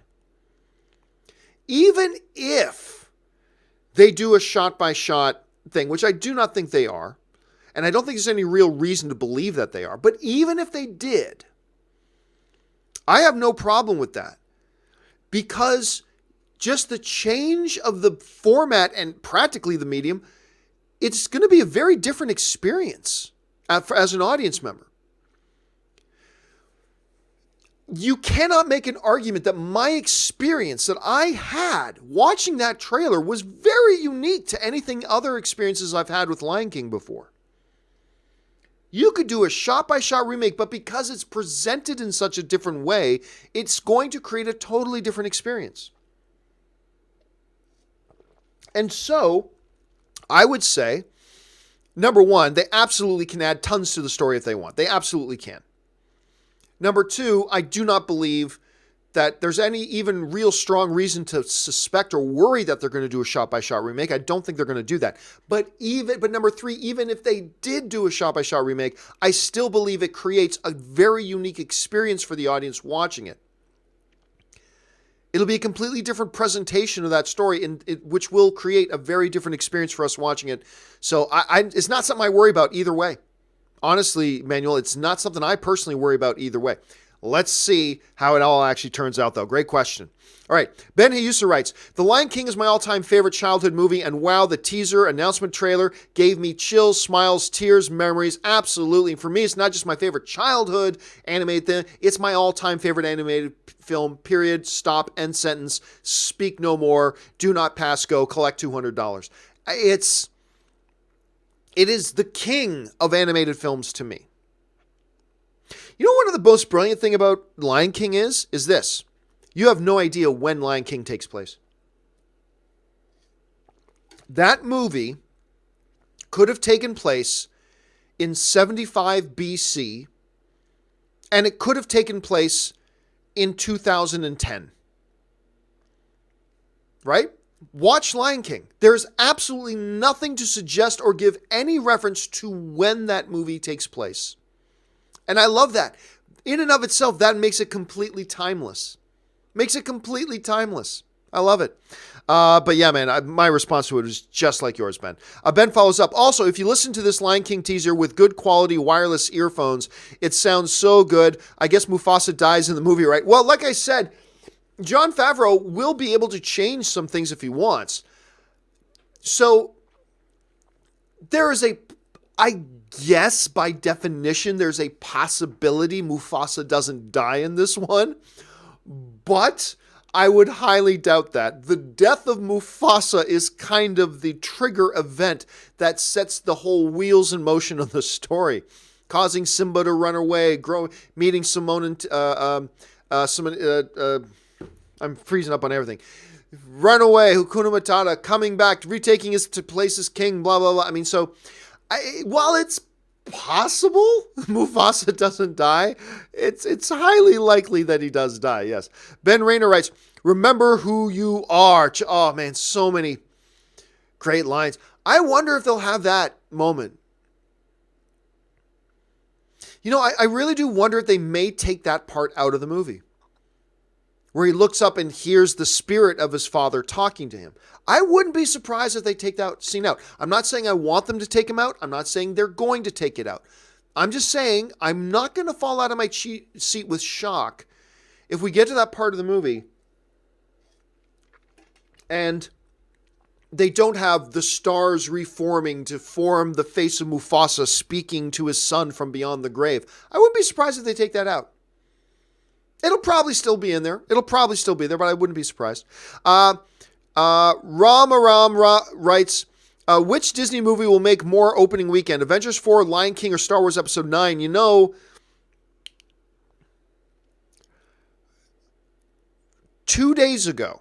even if they do a shot by shot thing, which I do not think they are, and I don't think there's any real reason to believe that they are, but even if they did, I have no problem with that, because just the change of the format and practically the medium, it's going to be a very different experience as an audience member. You cannot make an argument that my experience that I had watching that trailer was very unique to anything other experiences I've had with Lion King before. You could do a shot-by-shot remake, but because it's presented in such a different way, it's going to create a totally different experience. And so, I would say, number one, they absolutely can add tons to the story if they want. They absolutely can. Number two, I do not believe that there's any even real strong reason to suspect or worry that they're going to do a shot-by-shot remake. I don't think they're going to do that. But number three, even if they did do a shot-by-shot remake, I still believe it creates a very unique experience for the audience watching it. It'll be a completely different presentation of that story, which will create a very different experience for us watching it. So it's not something I worry about either way. Honestly, Manuel, it's not something I personally worry about either way. Let's see how it all actually turns out, though. Great question. All right. Ben Hayusa writes, The Lion King is my all-time favorite childhood movie, and wow, the teaser announcement trailer gave me chills, smiles, tears, memories. Absolutely. And for me, it's not just my favorite childhood animated thing. It's my all-time favorite animated film, period, stop, end sentence, speak no more, do not pass go, collect $200. It is the king of animated films to me. You know, one of the most brilliant thing about Lion King is this. You have no idea when Lion King takes place. That movie could have taken place in 75 BC, and it could have taken place in 2010. Right? Watch Lion King. There's absolutely nothing to suggest or give any reference to when that movie takes place. And I love that. In and of itself, that makes it completely timeless. Makes it completely timeless. I love it. But yeah, man, my response to it is just like yours, Ben. Ben follows up. Also, if you listen to this Lion King teaser with good quality wireless earphones, it sounds so good. I guess Mufasa dies in the movie, right? Well, like I said, Jon Favreau will be able to change some things if he wants. So there is I guess by definition, there's a possibility Mufasa doesn't die in this one, but I would highly doubt that. The death of Mufasa is kind of the trigger event that sets the whole wheels in motion of the story, causing Simba to run away, meeting Simone and I'm freezing up on everything. Run away, Hakuna Matata, coming back, retaking his place as king, blah, blah, blah. I mean, so while it's possible Mufasa doesn't die, it's highly likely that he does die, yes. Ben Rayner writes, remember who you are. Oh, man, so many great lines. I wonder if they'll have that moment. You know, I really do wonder if they may take that part out of the movie, where he looks up and hears the spirit of his father talking to him. I wouldn't be surprised if they take that scene out. I'm not saying I want them to take him out. I'm not saying they're going to take it out. I'm just saying I'm not going to fall out of my seat with shock if we get to that part of the movie and they don't have the stars reforming to form the face of Mufasa speaking to his son from beyond the grave. I wouldn't be surprised if they take that out. It'll probably still be in there. But I wouldn't be surprised. Ram writes, which Disney movie will make more opening weekend? Avengers 4, Lion King, or Star Wars Episode 9? You know, 2 days ago,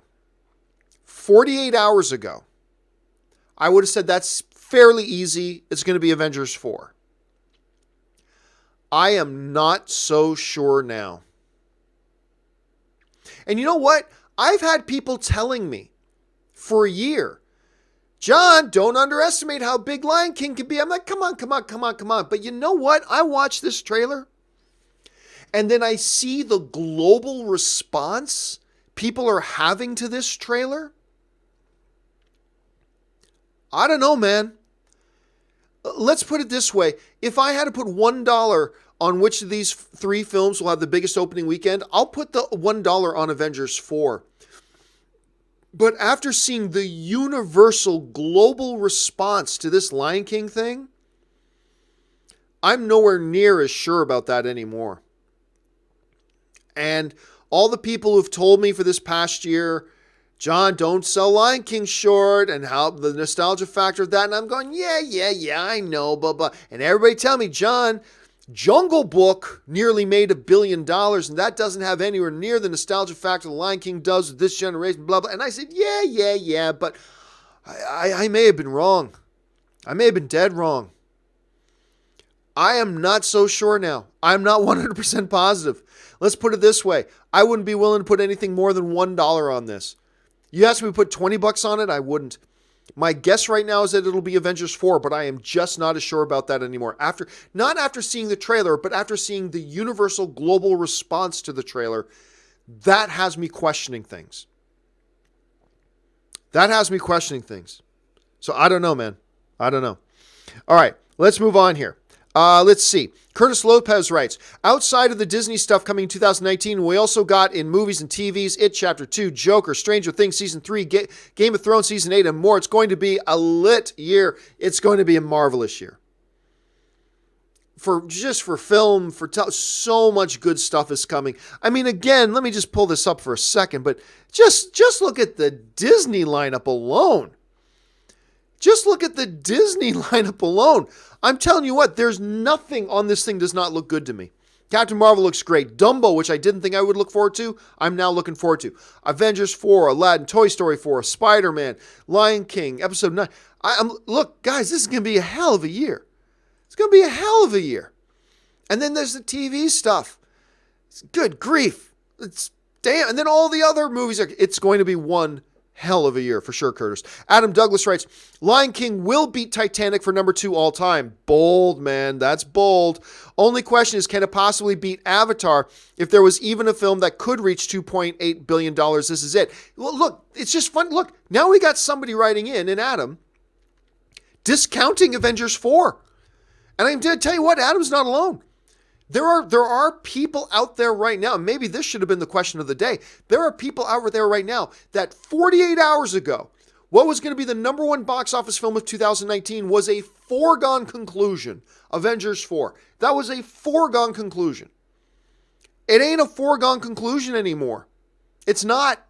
48 hours ago, I would have said that's fairly easy. It's going to be Avengers 4. I am not so sure now. And you know what? I've had people telling me for a year, John, don't underestimate how big Lion King can be. I'm like, come on. But you know what? I watched this trailer and then I see the global response people are having to this trailer. I don't know, man. Let's put it this way. If I had to put $1 on which of these 3 films will have the biggest opening weekend, I'll put the $1 on Avengers 4. But after seeing the universal global response to this Lion King thing, I'm nowhere near as sure about that anymore. And all the people who've told me for this past year, John, don't sell Lion King short, and how the nostalgia factor of that. And I'm going, yeah, I know, blah. And everybody tell me, John, Jungle Book nearly made $1 billion, and that doesn't have anywhere near the nostalgia factor the Lion King does with this generation, blah. And I said, yeah, but I may have been wrong. I may have been dead wrong. I am not so sure now. I'm not 100% positive. Let's put it this way. I wouldn't be willing to put anything more than $1 on this. You asked me to put $20 on it, I wouldn't. My guess right now is that it'll be Avengers 4, but I am just not as sure about that anymore. Not after seeing the trailer, but after seeing the universal global response to the trailer, that has me questioning things. So I don't know, man. I don't know. All right, let's move on here. Let's see. Curtis Lopez writes, outside of the Disney stuff coming in 2019, we also got in movies and TVs, It Chapter 2, Joker, Stranger Things Season 3, Game of Thrones Season 8, and more. It's going to be a lit year. It's going to be a marvelous year. For film, so much good stuff is coming. I mean, again, let me just pull this up for a second, but just look at the Disney lineup alone. I'm telling you what, there's nothing on this thing does not look good to me. Captain Marvel looks great. Dumbo, which I didn't think I would look forward to, I'm now looking forward to. Avengers 4, Aladdin, Toy Story 4, Spider-Man, Lion King, Episode 9. Look, guys, this is going to be a hell of a year. And then there's the TV stuff. Good grief. And then all the other movies. It's going to be one hell of a year for sure, Curtis. Adam Douglas writes, Lion King will beat Titanic for number 2 all time. Bold, man. That's bold. Only question is, can it possibly beat Avatar? If there was even a film that could reach $2.8 billion, this is it. Well, look, it's just fun. Look, now we got somebody writing in, and Adam, discounting Avengers 4. And I'm going to tell you what, Adam's not alone. There are people out there right now, and maybe this should have been the question of the day. There are people out there right now that 48 hours ago, what was going to be the number 1 box office film of 2019 was a foregone conclusion. Avengers 4. That was a foregone conclusion. It ain't a foregone conclusion anymore. It's not.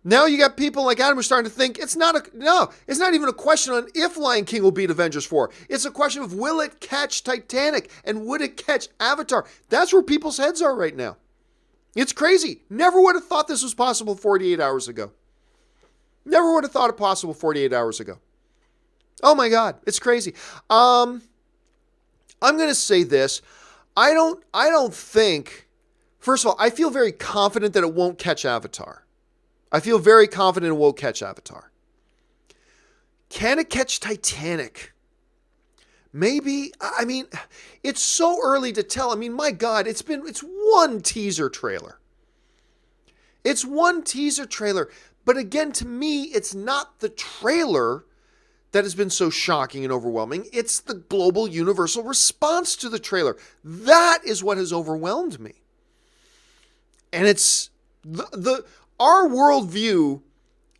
Now you got people like Adam who are starting to think it's not even a question on if Lion King will beat Avengers 4. It's a question of will it catch Titanic and would it catch Avatar? That's where people's heads are right now. It's crazy. Never would have thought this was possible 48 hours ago. Never would have thought it possible 48 hours ago. Oh my God, it's crazy. I'm going to say this. I don't think, first of all, I feel very confident that it won't catch Avatar. Can it catch Titanic? Maybe. I mean, it's so early to tell. I mean, my God, it's one teaser trailer. But again, to me, it's not the trailer that has been so shocking and overwhelming. It's the global universal response to the trailer. That is what has overwhelmed me. And it's our worldview,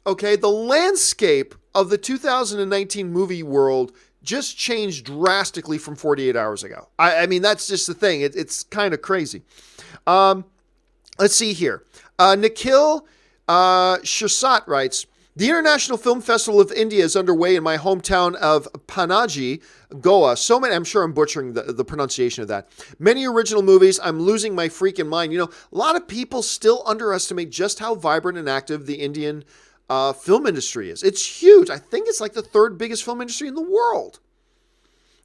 okay, the landscape of the 2019 movie world just changed drastically from 48 hours ago. I mean, that's just the thing. It's kind of crazy. Let's see here. Nikhil Shirsat writes, the International Film Festival of India is underway in my hometown of Panaji, Goa. So many, I'm sure I'm butchering the pronunciation of that. Many original movies. I'm losing my freaking mind. You know, a lot of people still underestimate just how vibrant and active the Indian film industry is. It's huge. I think it's like the third biggest film industry in the world.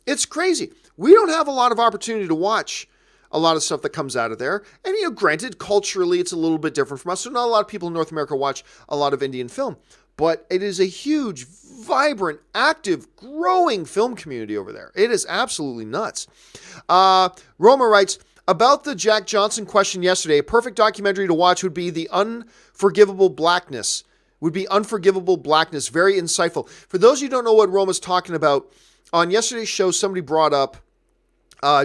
It's crazy. We don't have a lot of opportunity to watch a lot of stuff that comes out of there. And, granted, culturally, it's a little bit different from us. So not a lot of people in North America watch a lot of Indian film. But it is a huge, vibrant, active, growing film community over there. It is absolutely nuts. Roma writes, about the Jack Johnson question yesterday, a perfect documentary to watch would be The Unforgivable Blackness. Very insightful. For those of you who don't know what Roma's talking about, on yesterday's show, somebody brought up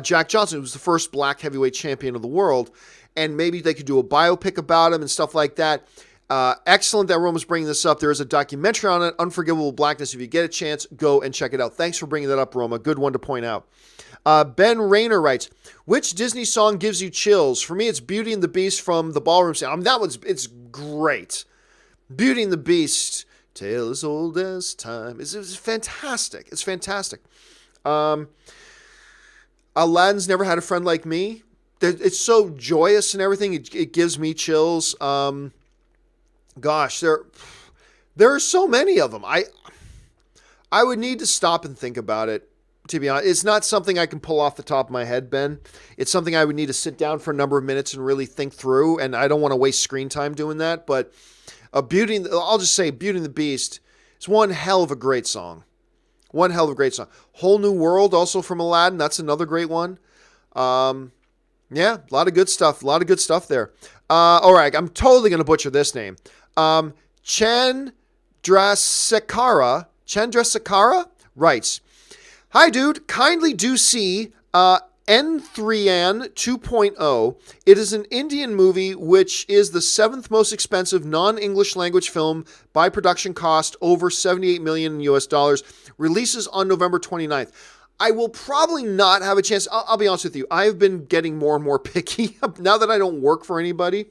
Jack Johnson, who was the first black heavyweight champion of the world, and maybe they could do a biopic about him and stuff like that. Excellent that Roma's bringing this up. There is a documentary on it, Unforgivable Blackness. If you get a chance, go and check it out. Thanks for bringing that up, Roma. Good one to point out. Ben Rayner writes, which Disney song gives you chills? For me, it's Beauty and the Beast from the Ballroom Scene. It's great. Beauty and the Beast, tale as old as time. It's fantastic. It's fantastic. Aladdin's Never Had a Friend Like Me. It's so joyous and everything. It gives me chills. Gosh, there are so many of them. I would need to stop and think about it, to be honest. It's not something I can pull off the top of my head, Ben. It's something I would need to sit down for a number of minutes and really think through, and I don't want to waste screen time doing that. But I'll just say Beauty and the Beast is one hell of a great song. One hell of a great song. Whole New World, also from Aladdin. That's another great one. Yeah, a lot of good stuff. A lot of good stuff there. All right, I'm totally going to butcher this name. Chandrasekhara writes, hi, dude. Kindly do see N3N 2.0. It is an Indian movie which is the 7th most expensive non-English language film by production cost, over $78 million US dollars. Releases on November 29th. I will probably not have a chance. I'll be honest with you. I've been getting more and more picky now that I don't work for anybody,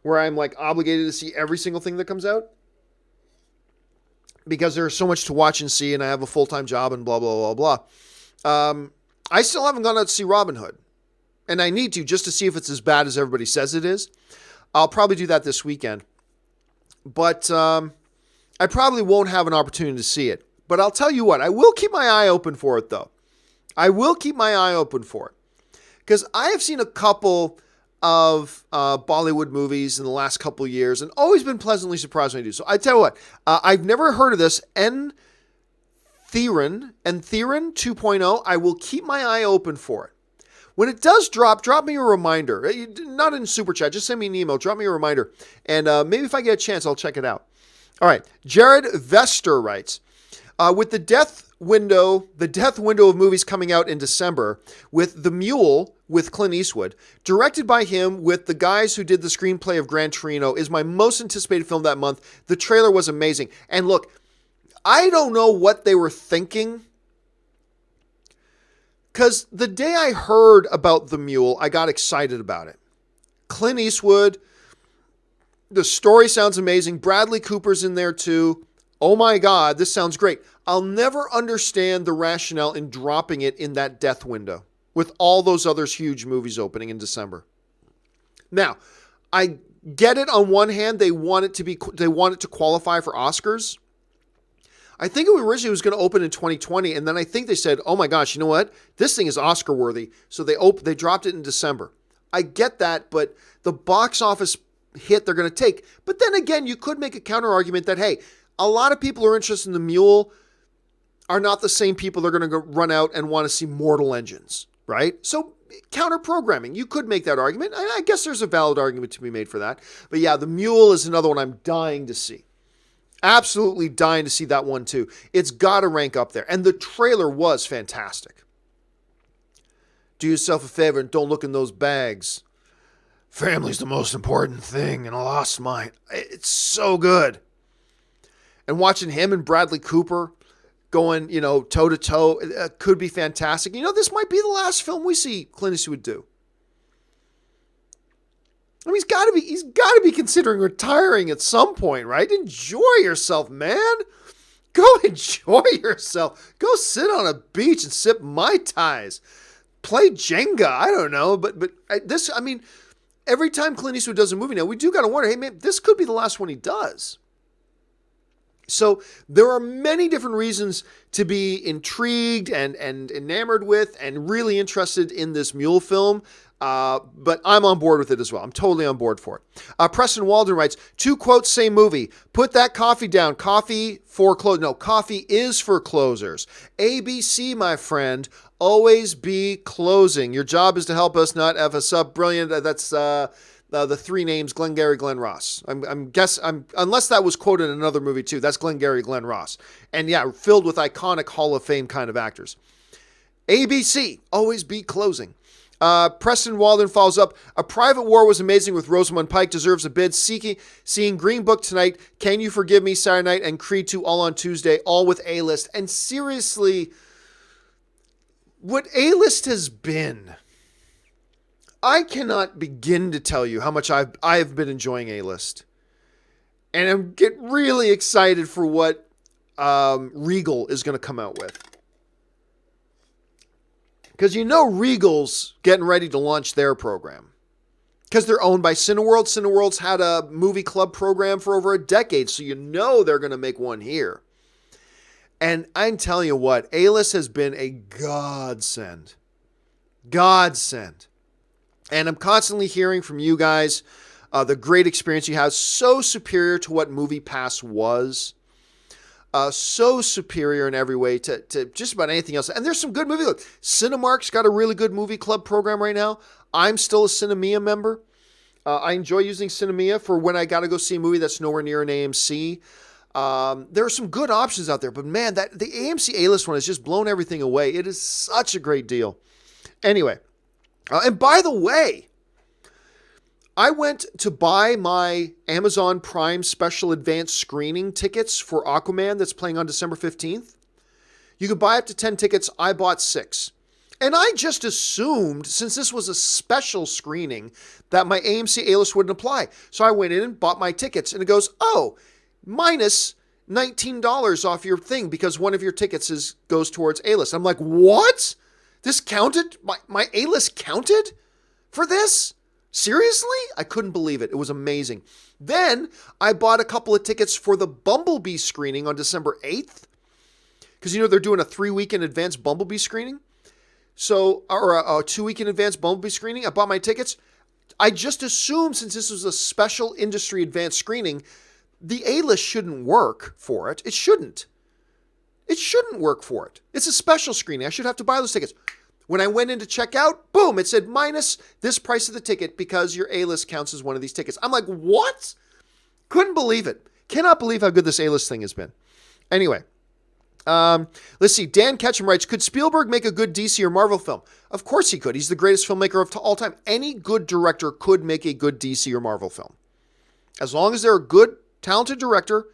where I'm like obligated to see every single thing that comes out, because there's so much to watch and see, and I have a full-time job and blah, blah, blah, blah. I still haven't gone out to see Robin Hood, and I need to, just to see if it's as bad as everybody says it is. I'll probably do that this weekend, but I probably won't have an opportunity to see it. But I'll tell you what, I will keep my eye open for it, though. I will keep my eye open for it, because I have seen a couple of Bollywood movies in the last couple of years and always been pleasantly surprised when I do. So I tell you what, I've never heard of this N3N 2.0. I will keep my eye open for it. When it does drop me a reminder. Not in Super Chat, just send me an email. Drop me a reminder. And maybe if I get a chance, I'll check it out. All right. Jared Vester writes, with the death window of movies coming out in December, with The Mule with Clint Eastwood, directed by him with the guys who did the screenplay of Gran Torino, is my most anticipated film that month. The trailer was amazing. And look, I don't know what they were thinking, because the day I heard about The Mule, I got excited about it. Clint Eastwood, the story sounds amazing. Bradley Cooper's in there too. Oh my God, this sounds great. I'll never understand the rationale in dropping it in that death window with all those other huge movies opening in December. Now, I get it. On one hand, they want it to qualify for Oscars. I think it originally was going to open in 2020, and then I think they said, "Oh my gosh, you know what? This thing is Oscar worthy." So they dropped it in December. I get that, but the box office hit they're going to take. But then again, you could make a counter argument that, hey, a lot of people who are interested in The Mule are not the same people that are going to run out and want to see Mortal Engines, right? So counter programming, you could make that argument. And I guess there's a valid argument to be made for that. But yeah, The Mule is another one I'm dying to see. Absolutely dying to see that one too. It's got to rank up there. And the trailer was fantastic. Do yourself a favor and don't look in those bags. Family's the most important thing, and I lost mine. It's so good. And watching him and Bradley Cooper going, toe to toe, could be fantastic. This might be the last film we see Clint Eastwood do. I mean, he's got to be considering retiring at some point, right? Enjoy yourself, man. Go enjoy yourself. Go sit on a beach and sip Mai Tais. Play Jenga. I don't know, but every time Clint Eastwood does a movie now, we do got to wonder, hey man, this could be the last one he does. So there are many different reasons to be intrigued and enamored with and really interested in this Mule film. But I'm on board with it as well. I'm totally on board for it. Preston Walden writes, 2 quotes, same movie. Put that coffee down. Coffee is for closers. ABC, my friend, always be closing. Your job is to help us, not F us up. Brilliant. That's the 3 names, Glengarry Glen Ross. Unless that was quoted in another movie too. That's Glengarry Glen Ross. And yeah, filled with iconic Hall of Fame kind of actors. ABC, always be closing. Preston Walden follows up. A Private War was amazing with Rosamund Pike. Deserves a bid. Seeing Green Book tonight. Can You Forgive Me Saturday night and Creed 2 all on Tuesday. All with A-list. And seriously, what A-list has been, I cannot begin to tell you how much I've been enjoying A-list. And I'm getting really excited for what Regal is going to come out with. Because Regal's getting ready to launch their program. Because they're owned by Cineworld. Cineworld's had a movie club program for over a decade. So they're going to make one here. And I'm telling you what, A-list has been a godsend. Godsend. And I'm constantly hearing from you guys the great experience you have. So superior to what MoviePass was. So superior in every way to just about anything else. And there's some good movies. Look, Cinemark's got a really good movie club program right now. I'm still a Cinemia member. I enjoy using Cinemia for when I got to go see a movie that's nowhere near an AMC. There are some good options out there. But man, the AMC A-list one has just blown everything away. It is such a great deal. Anyway, and by the way, I went to buy my Amazon Prime special advance screening tickets for Aquaman that's playing on December 15th. You could buy up to 10 tickets. I bought 6. And I just assumed, since this was a special screening, that my AMC A-list wouldn't apply. So I went in and bought my tickets. And it goes, minus $19 off your thing because one of your tickets goes towards A-list. I'm like, what? This counted? My A-list counted for this? Seriously? I couldn't believe it. It was amazing. Then I bought a couple of tickets for the Bumblebee screening on December 8th. Because, they're doing a 3-week in advance Bumblebee screening. So, or a 2-week in advance Bumblebee screening. I bought my tickets. I just assumed since this was a special industry advance screening, the A-list shouldn't work for it. It shouldn't. It shouldn't work for it. It's a special screening. I should have to buy those tickets. When I went in to check out, boom, it said minus this price of the ticket because your A-list counts as one of these tickets. I'm like, what? Couldn't believe it. Cannot believe how good this A-list thing has been. Anyway, let's see. Dan Ketchum writes, could Spielberg make a good DC or Marvel film? Of course he could. He's the greatest filmmaker of all time. Any good director could make a good DC or Marvel film. As long as they're a good, talented director,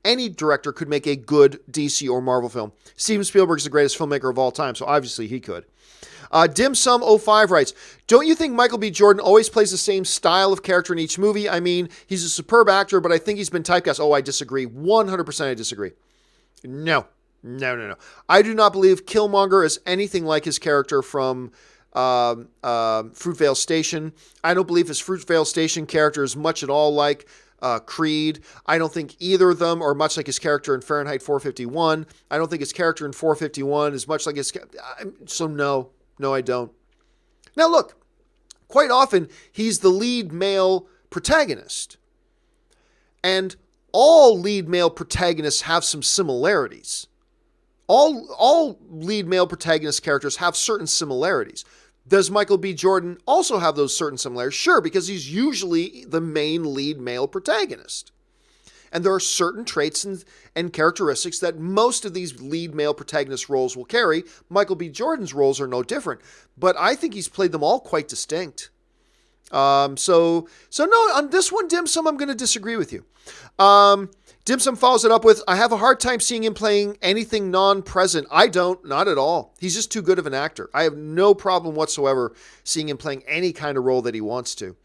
any director could make a good DC or Marvel film. Steven Spielberg's the greatest filmmaker of all time, so obviously he could. Dim Sum 05 writes, don't you think Michael B. Jordan always plays the same style of character in each movie? I mean, he's a superb actor, but I think he's been typecast. Oh, I disagree. 100% I disagree. No. I do not believe Killmonger is anything like his character from Fruitvale Station. I don't believe his Fruitvale Station character is much at all like Creed. I don't think either of them are much like his character in Fahrenheit 451. I don't think his character in 451 is much like his... So no, I don't. Now look, quite often he's the lead male protagonist. And all lead male protagonists have some similarities. All lead male protagonist characters have certain similarities. Does Michael B. Jordan also have those certain similarities? Sure, because he's usually the main lead male protagonist. And there are certain traits and characteristics that most of these lead male protagonist roles will carry. Michael B. Jordan's roles are no different. But I think he's played them all quite distinct. So no, on this one, Dim Sum, I'm going to disagree with you. Dim Sum follows it up with, I have a hard time seeing him playing anything non-present. I don't, not at all. He's just too good of an actor. I have no problem whatsoever seeing him playing any kind of role that he wants to.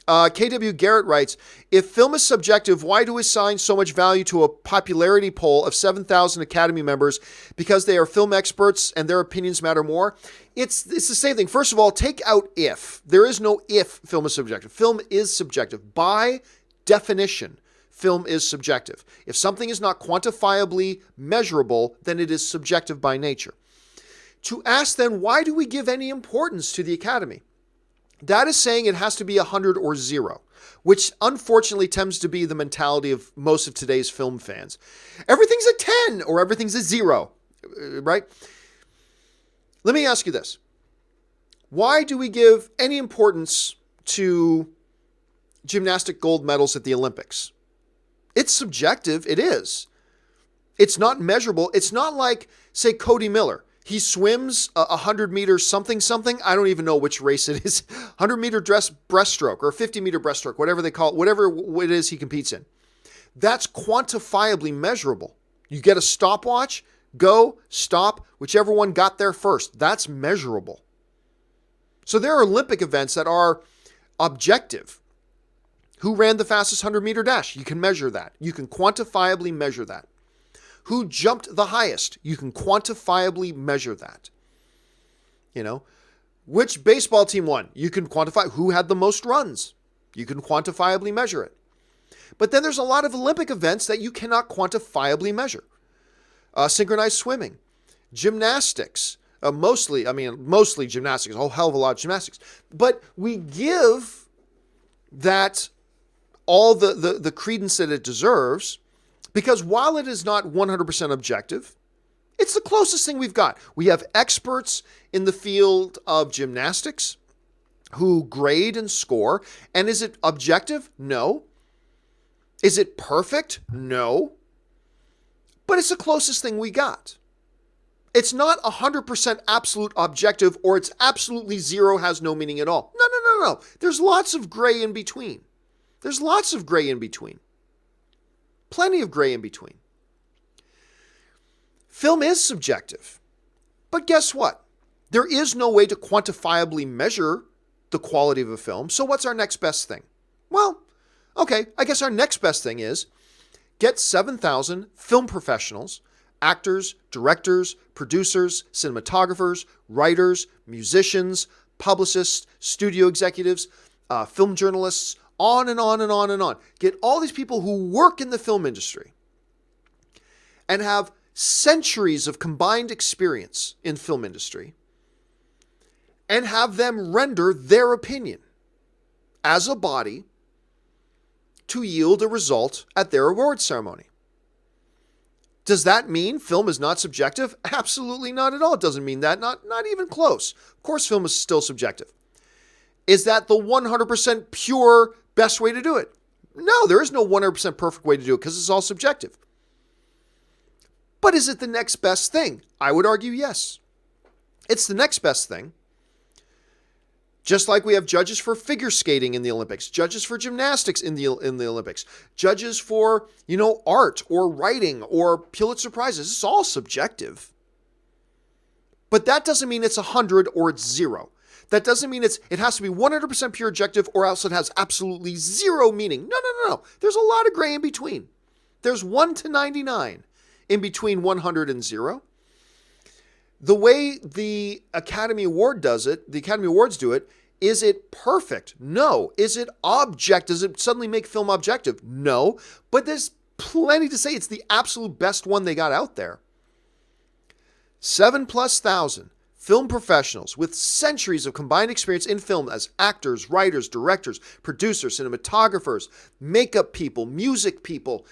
KW Garrett writes, if film is subjective, why do we assign so much value to a popularity poll of 7,000 Academy members because they are film experts and their opinions matter more? It's the same thing. First of all, take out if. There is no if film is subjective. Film is subjective. By definition, film is subjective. If something is not quantifiably measurable, then it is subjective by nature. To ask then, why do we give any importance to the Academy? That is saying it has to be 100 or 0, which unfortunately tends to be the mentality of most of today's film fans. Everything's a 10 or everything's a 0, right? Let me ask you this. Why do we give any importance to gymnastic gold medals at the Olympics? It's subjective. It is. It's not measurable. It's not like, say, Cody Miller. He swims 100 meters something. I don't even know which race it is. 100 meter breaststroke or 50 meter breaststroke, whatever they call it, whatever it is he competes in. That's quantifiably measurable. You get a stopwatch, go, stop, whichever one got there first. That's measurable. So there are Olympic events that are objective. Who ran the fastest 100 meter dash? You can measure that. You can quantifiably measure that. Who jumped the highest? You can quantifiably measure that. Which baseball team won? You can quantify. Who had the most runs? You can quantifiably measure it. But then there's a lot of Olympic events that you cannot quantifiably measure. Synchronized swimming, gymnastics, mostly gymnastics, a whole hell of a lot of gymnastics. But we give that all the credence that it deserves, because while it is not 100% objective, it's the closest thing we've got. We have experts in the field of gymnastics who grade and score. And is it objective? No. Is it perfect? No. But it's the closest thing we got. It's not 100% absolute objective, or it's absolutely 0, has no meaning at all. No. There's lots of gray in between. Plenty of gray in between. Film is subjective. But guess what? There is no way to quantifiably measure the quality of a film. So what's our next best thing? Well, okay, I guess our next best thing is get 7,000 film professionals, actors, directors, producers, cinematographers, writers, musicians, publicists, studio executives, film journalists, on and on and on and on. Get all these people who work in the film industry and have centuries of combined experience in film industry, and have them render their opinion as a body to yield a result at their award ceremony. Does that mean film is not subjective? Absolutely not at all. It doesn't mean that. Not even close. Of course, film is still subjective. Is that the 100% pure best way to do it? No, there is no 100% perfect way to do it because it's all subjective. But is it the next best thing? I would argue yes. It's the next best thing. Just like we have judges for figure skating in the Olympics, judges for gymnastics in the Olympics, judges for, art or writing or Pulitzer Prizes. It's all subjective. But that doesn't mean it's 100 or it's 0. That doesn't mean it has to be 100% pure objective or else it has absolutely 0 meaning. No. There's a lot of gray in between. There's 1 to 99 in between 100 and 0. The way the Academy Award does it, the Academy Awards do it, is it perfect? No. Is it object? Does it suddenly make film objective? No. But there's plenty to say it's the absolute best one they got out there. 7,000+ film professionals with centuries of combined experience in film as actors, writers, directors, producers, cinematographers, makeup people, music people,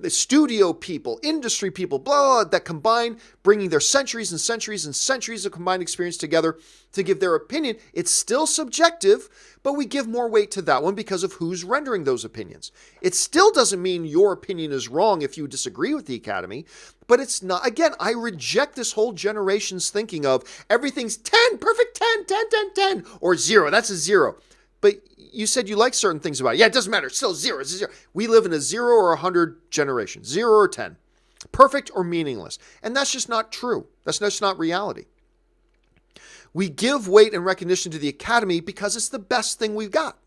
studio people, industry people, blah, that combine, bringing their centuries and centuries and centuries of combined experience together to give their opinion. It's still subjective, but we give more weight to that one because of who's rendering those opinions. It still doesn't mean your opinion is wrong if you disagree with the Academy, but it's not. Again, I reject this whole generation's thinking of everything's 10, perfect 10, 10, 10, 10, or 0. That's a 0. But you said you like certain things about it. Yeah, it doesn't matter. It's still 0. It's a 0. We live in a 0 or 100 generation, 0 or 10, perfect or meaningless. And that's just not true. That's just not reality. We give weight and recognition to the Academy because it's the best thing we've got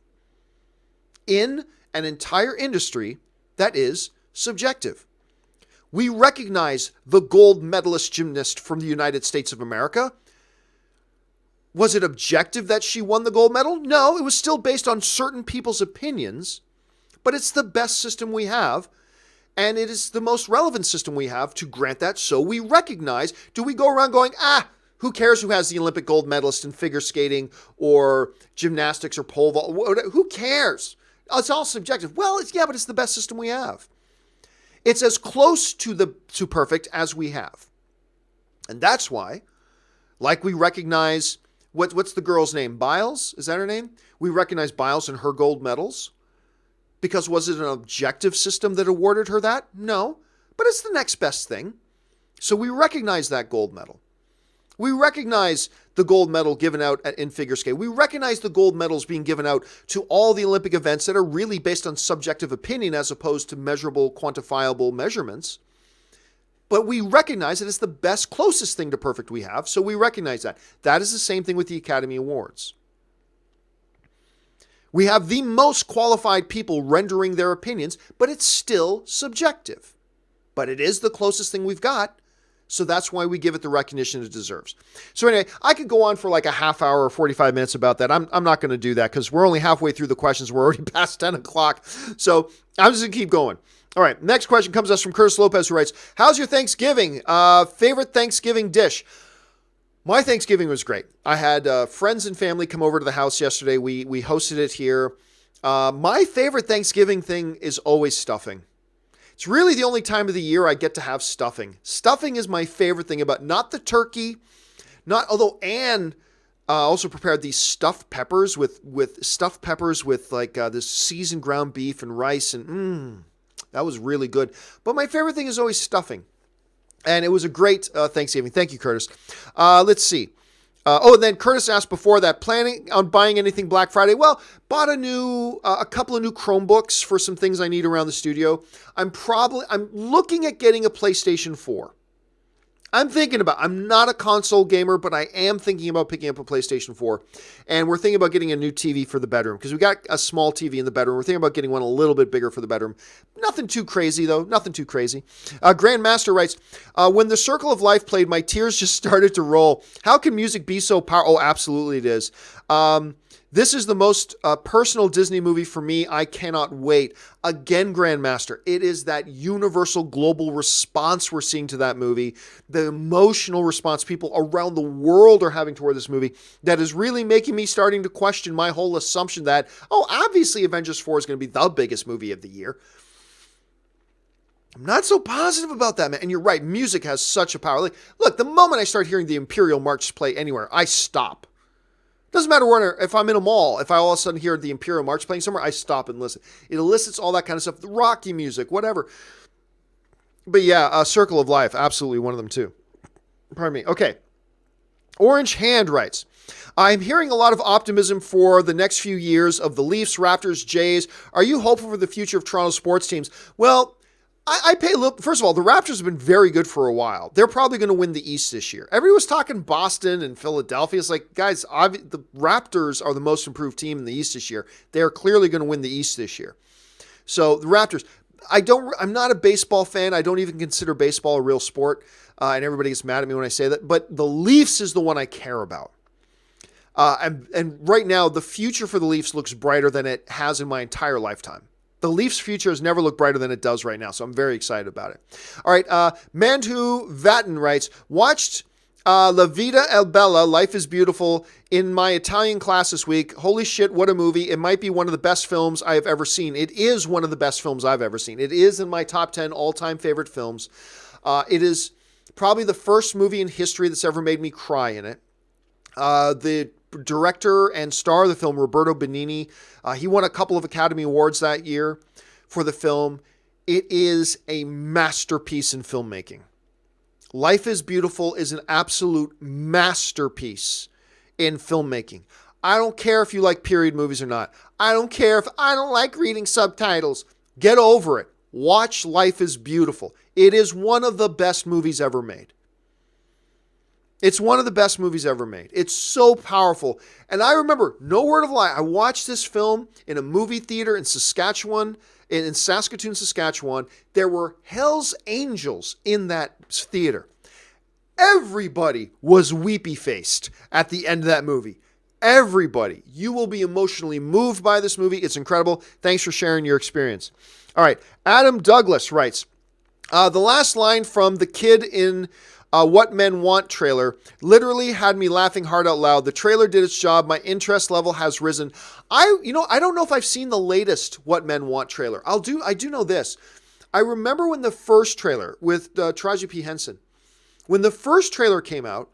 in an entire industry that is subjective. We recognize the gold medalist gymnast from the United States of America. Was it objective that she won the gold medal? No, it was still based on certain people's opinions, but it's the best system we have. And it is the most relevant system we have to grant that. So we recognize, do we go around going, who cares who has the Olympic gold medalist in figure skating or gymnastics or pole vault? Who cares? It's all subjective. Well, but it's the best system we have. It's as close to perfect as we have. And that's why, like we recognize, what's the girl's name? Biles? Is that her name? We recognize Biles and her gold medals. Because was it an objective system that awarded her that? No, but it's the next best thing. So we recognize that gold medal. We recognize the gold medal given out in figure skate. We recognize the gold medals being given out to all the Olympic events that are really based on subjective opinion as opposed to measurable, quantifiable measurements. But we recognize that it's the best, closest thing to perfect we have, so we recognize that. That is the same thing with the Academy Awards. We have the most qualified people rendering their opinions, but it's still subjective. But it is the closest thing we've got, so that's why we give it the recognition it deserves. So anyway, I could go on for like a half hour or 45 minutes about that. I'm not going to do that because we're only halfway through the questions. We're already past 10 o'clock. So I'm just going to keep going. All right, next question comes to us from Curtis Lopez, who writes, how's your Thanksgiving? Favorite Thanksgiving dish? My Thanksgiving was great. I had friends and family come over to the house yesterday. We hosted it here. My favorite Thanksgiving thing is always stuffing. It's really the only time of the year I get to have stuffing. Stuffing is my favorite thing about not the turkey, although Anne also prepared these stuffed peppers with like this seasoned ground beef and rice, and that was really good. But my favorite thing is always stuffing. And it was a great Thanksgiving. Thank you, Curtis. Let's see. And then Curtis asked before that, planning on buying anything Black Friday? Well, bought a couple of new Chromebooks for some things I need around the studio. I'm looking at getting a PlayStation 4. I'm not a console gamer, but I am thinking about picking up a PlayStation 4. And we're thinking about getting a new TV for the bedroom because we got a small TV in the bedroom. We're thinking about getting one a little bit bigger for the bedroom. Nothing too crazy, though. Nothing too crazy. Grandmaster writes, when The Circle of Life played, my tears just started to roll. How can music be so powerful? Oh, absolutely it is. This is the most personal Disney movie for me. I cannot wait. Again, Grandmaster, it is that universal global response we're seeing to that movie, the emotional response people around the world are having toward this movie that is really making me starting to question my whole assumption that, obviously Avengers 4 is going to be the biggest movie of the year. I'm not so positive about that, man. And you're right, music has such a power. Look, the moment I start hearing the Imperial March play anywhere, I stop. Doesn't matter where, if I'm in a mall, if I all of a sudden hear the Imperial March playing somewhere, I stop and listen. It elicits all that kind of stuff, the Rocky music, whatever. But yeah, Circle of Life, absolutely one of them too. Pardon me. Okay. Orange Hand writes, I'm hearing a lot of optimism for the next few years of the Leafs, Raptors, Jays. Are you hopeful for the future of Toronto sports teams? Well, I pay a little. First of all, the Raptors have been very good for a while. They're probably going to win the East this year. Everyone was talking Boston and Philadelphia. It's like, guys, the Raptors are the most improved team in the East this year. They are clearly going to win the East this year. So the Raptors. I'm not a baseball fan. I don't even consider baseball a real sport. And everybody gets mad at me when I say that. But the Leafs is the one I care about. And right now, the future for the Leafs looks brighter than it has in my entire lifetime. The Leafs' future has never looked brighter than it does right now, so I'm very excited about it. All right, Mantu Vatten writes, watched La Vida è Bella, Life is Beautiful, in my Italian class this week. Holy shit, what a movie. It might be one of the best films I have ever seen. It is one of the best films I've ever seen. It is in my top 10 all-time favorite films. It is probably the first movie in history that's ever made me cry in it. The director and star of the film, Roberto Benigni, he won a couple of Academy Awards that year for the film. It is a masterpiece in filmmaking. Life is Beautiful is an absolute masterpiece in filmmaking. I don't care if you like period movies or not. I don't care if I don't like reading subtitles. Get over it. Watch Life is Beautiful. It is one of the best movies ever made. It's one of the best movies ever made. It's so powerful. And I remember, no word of lie, I watched this film in a movie theater in Saskatchewan, in Saskatoon, Saskatchewan. There were Hell's Angels in that theater. Everybody was weepy-faced at the end of that movie. everybody. You will be emotionally moved by this movie. It's incredible. Thanks for sharing your experience. All right. Adam Douglas writes, the last line from the kid in What Men Want trailer literally had me laughing hard out loud. The trailer did its job. My interest level has risen. I don't know if I've seen the latest What Men Want trailer. I do know this. I remember when the first trailer with Taraji P. Henson, when the first trailer came out,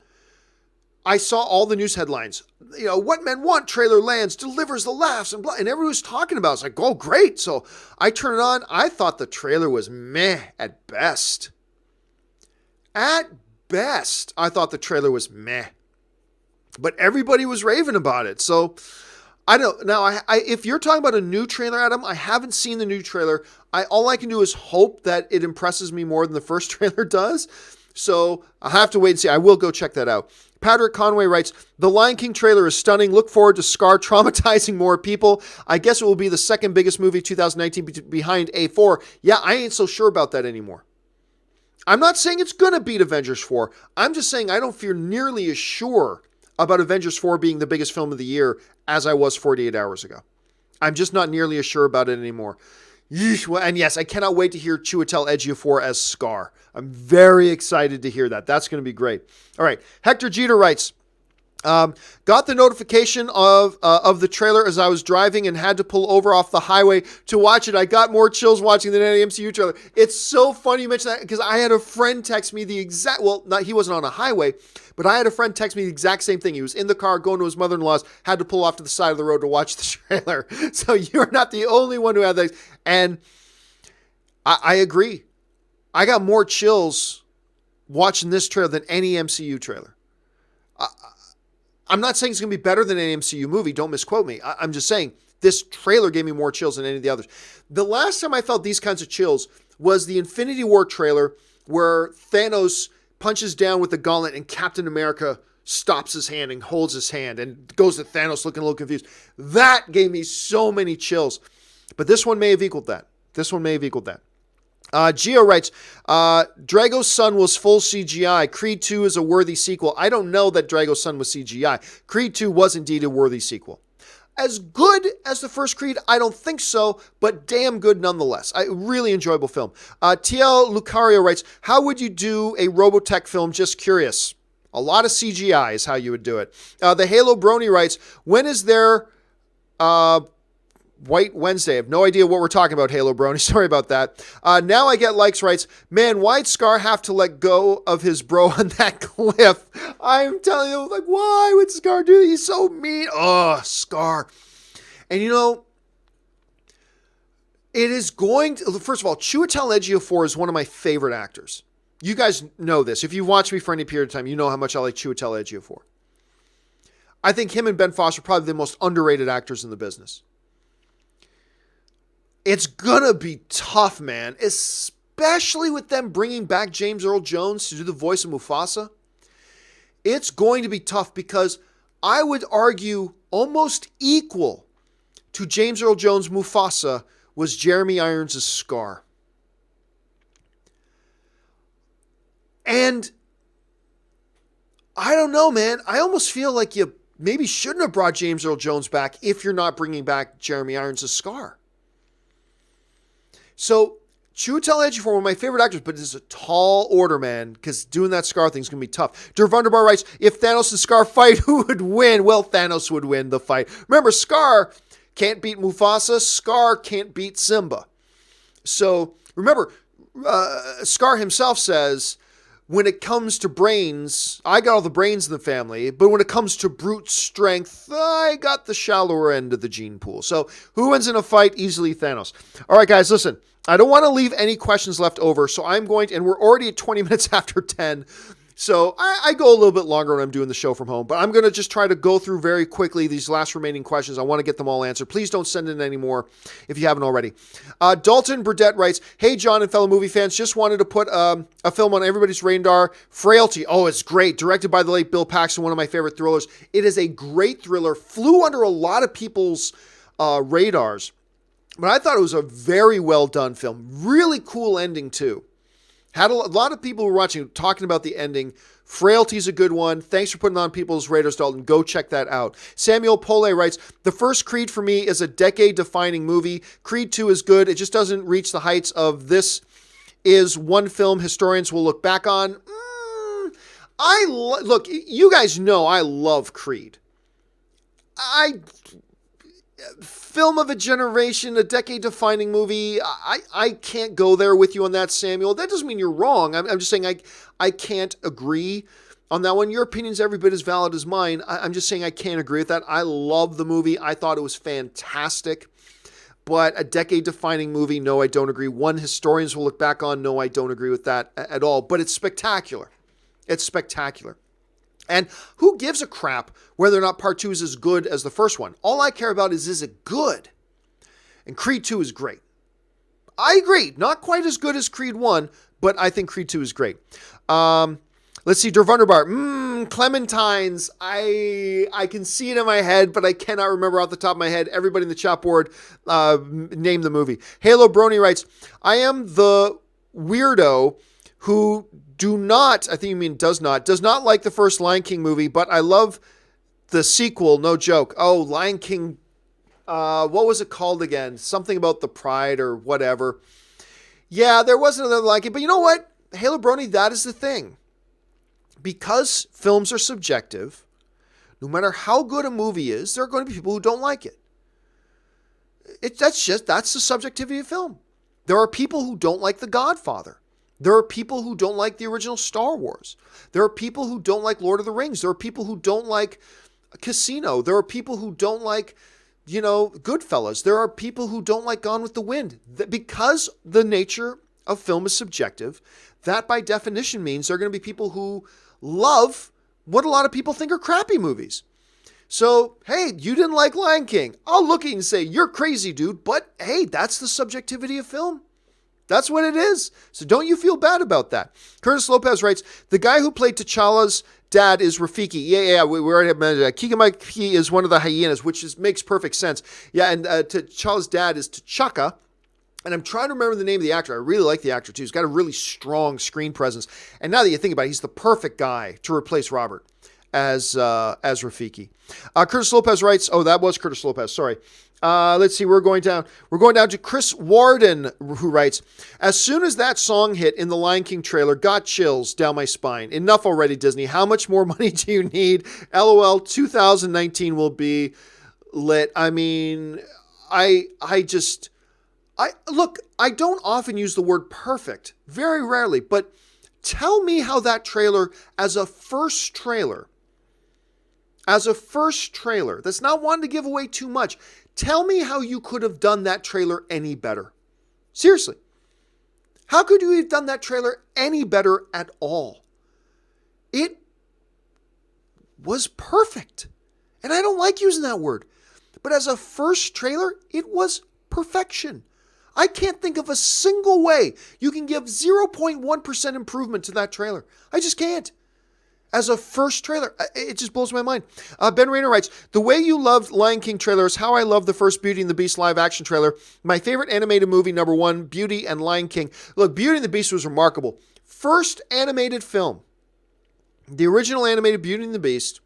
I saw all the news headlines. What Men Want trailer lands, delivers the laughs, and blah, and everyone was talking about it. It's like, oh, great. So I turned it on. I thought the trailer was meh at best. At best, I thought the trailer was meh. But everybody was raving about it. So I don't now. If you're talking about a new trailer, Adam, I haven't seen the new trailer. All I can do is hope that it impresses me more than the first trailer does. So I'll have to wait and see. I will go check that out. Patrick Conway writes, the Lion King trailer is stunning. Look forward to Scar traumatizing more people. I guess it will be the second biggest movie of 2019 behind A4. Yeah, I ain't so sure about that anymore. I'm not saying it's going to beat Avengers 4. I'm just saying I don't feel nearly as sure about Avengers 4 being the biggest film of the year as I was 48 hours ago. I'm just not nearly as sure about it anymore. And yes, I cannot wait to hear Chiwetel Ejiofor as Scar. I'm very excited to hear that. That's going to be great. All right. Hector Jeter writes, got the notification of the trailer as I was driving and had to pull over off the highway to watch it. I got more chills watching than any MCU trailer. It's so funny you mentioned that because I had a friend text me the exact, he wasn't on a highway, but I had a friend text me the exact same thing. He was in the car going to his mother-in-law's, had to pull off to the side of the road to watch the trailer. So you're not the only one who had that. And I agree. I got more chills watching this trailer than any MCU trailer. I'm not saying it's going to be better than an MCU movie. Don't misquote me. I'm just saying this trailer gave me more chills than any of the others. The last time I felt these kinds of chills was the Infinity War trailer where Thanos punches down with the gauntlet and Captain America stops his hand and holds his hand and goes to Thanos looking a little confused. That gave me so many chills. But this one may have equaled that. Gio writes, Drago's son was full CGI. Creed 2 is a worthy sequel. I don't know that Drago's son was CGI. Creed 2 was indeed a worthy sequel. As good as the first Creed, I don't think so, but damn good nonetheless. A really enjoyable film. TL Lucario writes, how would you do a Robotech film? Just curious. A lot of CGI is how you would do it. The Halo Brony writes, when is there White Wednesday? I have no idea what we're talking about, Halo Brony. Sorry about that. Now I get likes writes, man, why'd Scar have to let go of his bro on that cliff? I'm telling you, like, why would Scar do that? He's so mean. Oh, Scar. And it is going to, first of all, Chiwetel Ejiofor is one of my favorite actors. You guys know this. If you've watched me for any period of time, you know how much I like Chiwetel Ejiofor. I think him and Ben Foster are probably the most underrated actors in the business. It's going to be tough, man, especially with them bringing back James Earl Jones to do the voice of Mufasa. It's going to be tough because I would argue almost equal to James Earl Jones' Mufasa was Jeremy Irons' Scar. And I don't know, man. I almost feel like you maybe shouldn't have brought James Earl Jones back if you're not bringing back Jeremy Irons' Scar. So, Chiwetel Ejiofor, one of my favorite actors, but it's a tall order, man, because doing that Scar thing is going to be tough. Der Wunderbar writes, if Thanos and Scar fight, who would win? Well, Thanos would win the fight. Remember, Scar can't beat Mufasa. Scar can't beat Simba. So, remember, Scar himself says, when it comes to brains, I got all the brains in the family, but when it comes to brute strength, I got the shallower end of the gene pool. So who wins in a fight? Easily Thanos. All right, guys, listen. I don't want to leave any questions left over, so I'm going to, and we're already at 20 minutes after 10, so I go a little bit longer when I'm doing the show from home, but I'm going to just try to go through very quickly these last remaining questions. I want to get them all answered. Please don't send in any more if you haven't already. Dalton Burdett writes, hey, John and fellow movie fans, just wanted to put a film on everybody's radar, Frailty. Oh, it's great. Directed by the late Bill Paxton, one of my favorite thrillers. It is a great thriller, flew under a lot of people's radars, but I thought it was a very well done film. Really cool ending, too. Had a lot of people who were watching talking about the ending. Frailty's a good one. Thanks for putting on people's radars, Dalton. Go check that out. Samuel Pole writes, the first Creed for me is a decade-defining movie. Creed 2 is good. It just doesn't reach the heights of this is one film historians will look back on. Look, you guys know I love Creed. Film of a generation, a decade-defining movie. I can't go there with you on that, Samuel. That doesn't mean you're wrong. I'm just saying I can't agree on that one. Your opinion's every bit as valid as mine. I'm just saying I can't agree with that. I love the movie. I thought it was fantastic. But a decade-defining movie, no, I don't agree. One historians will look back on, no, I don't agree with that at all. But it's spectacular. It's spectacular. And who gives a crap whether or not Part 2 is as good as the first one? All I care about is it good? And Creed 2 is great. I agree. Not quite as good as Creed 1, but I think Creed 2 is great. Let's see, Dervunderbar. Clementines. I can see it in my head, but I cannot remember off the top of my head. Everybody in the chat board name the movie. Halo Brony writes, I am the weirdo who does not like the first Lion King movie, but I love the sequel, no joke. Oh, Lion King, what was it called again? Something about the pride or whatever. Yeah, there wasn't another Lion King, but you know what? Halo Brony, that is the thing. Because films are subjective, no matter how good a movie is, there are going to be people who don't like it. That's the subjectivity of film. There are people who don't like The Godfather. There are people who don't like the original Star Wars. There are people who don't like Lord of the Rings. There are people who don't like Casino. There are people who don't like, Goodfellas. There are people who don't like Gone with the Wind. Because the nature of film is subjective, that by definition means there are going to be people who love what a lot of people think are crappy movies. So, hey, you didn't like Lion King. I'll look at you and say, you're crazy, dude. But hey, that's the subjectivity of film. That's what it is. So don't you feel bad about that. Curtis Lopez writes, the guy who played T'Challa's dad is Rafiki. Yeah, we already have mentioned that. Keegan-Michael is one of the hyenas, which makes perfect sense. Yeah, and T'Challa's dad is T'Chaka. And I'm trying to remember the name of the actor. I really like the actor, too. He's got a really strong screen presence. And now that you think about it, he's the perfect guy to replace Robert as Rafiki. Curtis Lopez writes, that was Curtis Lopez, sorry. Let's see, we're going down to Chris Warden, who writes, as soon as that song hit in the Lion King trailer, got chills down my spine. Enough already, Disney. How much more money do you need? LOL, 2019 will be lit. I mean, I don't often use the word perfect, very rarely, but tell me how that trailer, as a first trailer, that's not wanting to give away too much, tell me how you could have done that trailer any better. Seriously. How could you have done that trailer any better at all? It was perfect. And I don't like using that word. But as a first trailer, it was perfection. I can't think of a single way you can give 0.1% improvement to that trailer. I just can't. As a first trailer, it just blows my mind. Ben Rayner writes, the way you loved Lion King trailer is how I love the first Beauty and the Beast live action trailer. My favorite animated movie, number one, Beauty and Lion King. Look, Beauty and the Beast was remarkable. First animated film. The original animated Beauty and the Beast.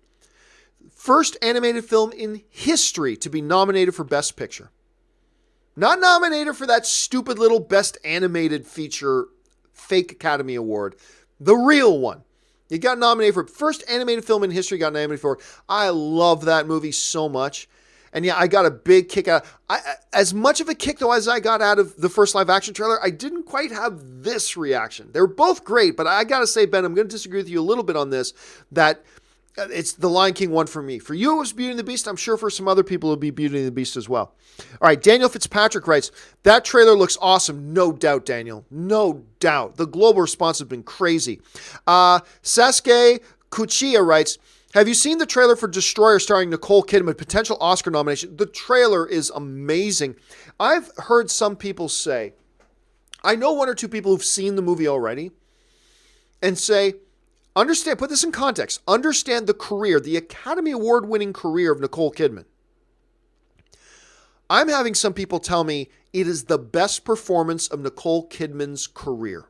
First animated film in history to be nominated for Best Picture. Not nominated for that stupid little Best Animated Feature fake Academy Award. The real one. It got nominated for first animated film in history, got nominated for. I love that movie so much. And yeah, I got a big kick out. As much of a kick, though, as I got out of the first live action trailer, I didn't quite have this reaction. They were both great, but I got to say, Ben, I'm going to disagree with you a little bit on this, that it's the Lion King one for me. For you, it was Beauty and the Beast. I'm sure for some other people, it'll be Beauty and the Beast as well. All right, Daniel Fitzpatrick writes, that trailer looks awesome. No doubt, Daniel. No doubt. The global response has been crazy. Sasuke Kuchiya writes, have you seen the trailer for Destroyer starring Nicole Kidman, potential Oscar nomination? The trailer is amazing. I've heard some people say, I know one or two people who've seen the movie already and say, understand, put this in context, understand the career, the Academy Award-winning career of Nicole Kidman. I'm having some people tell me it is the best performance of Nicole Kidman's career.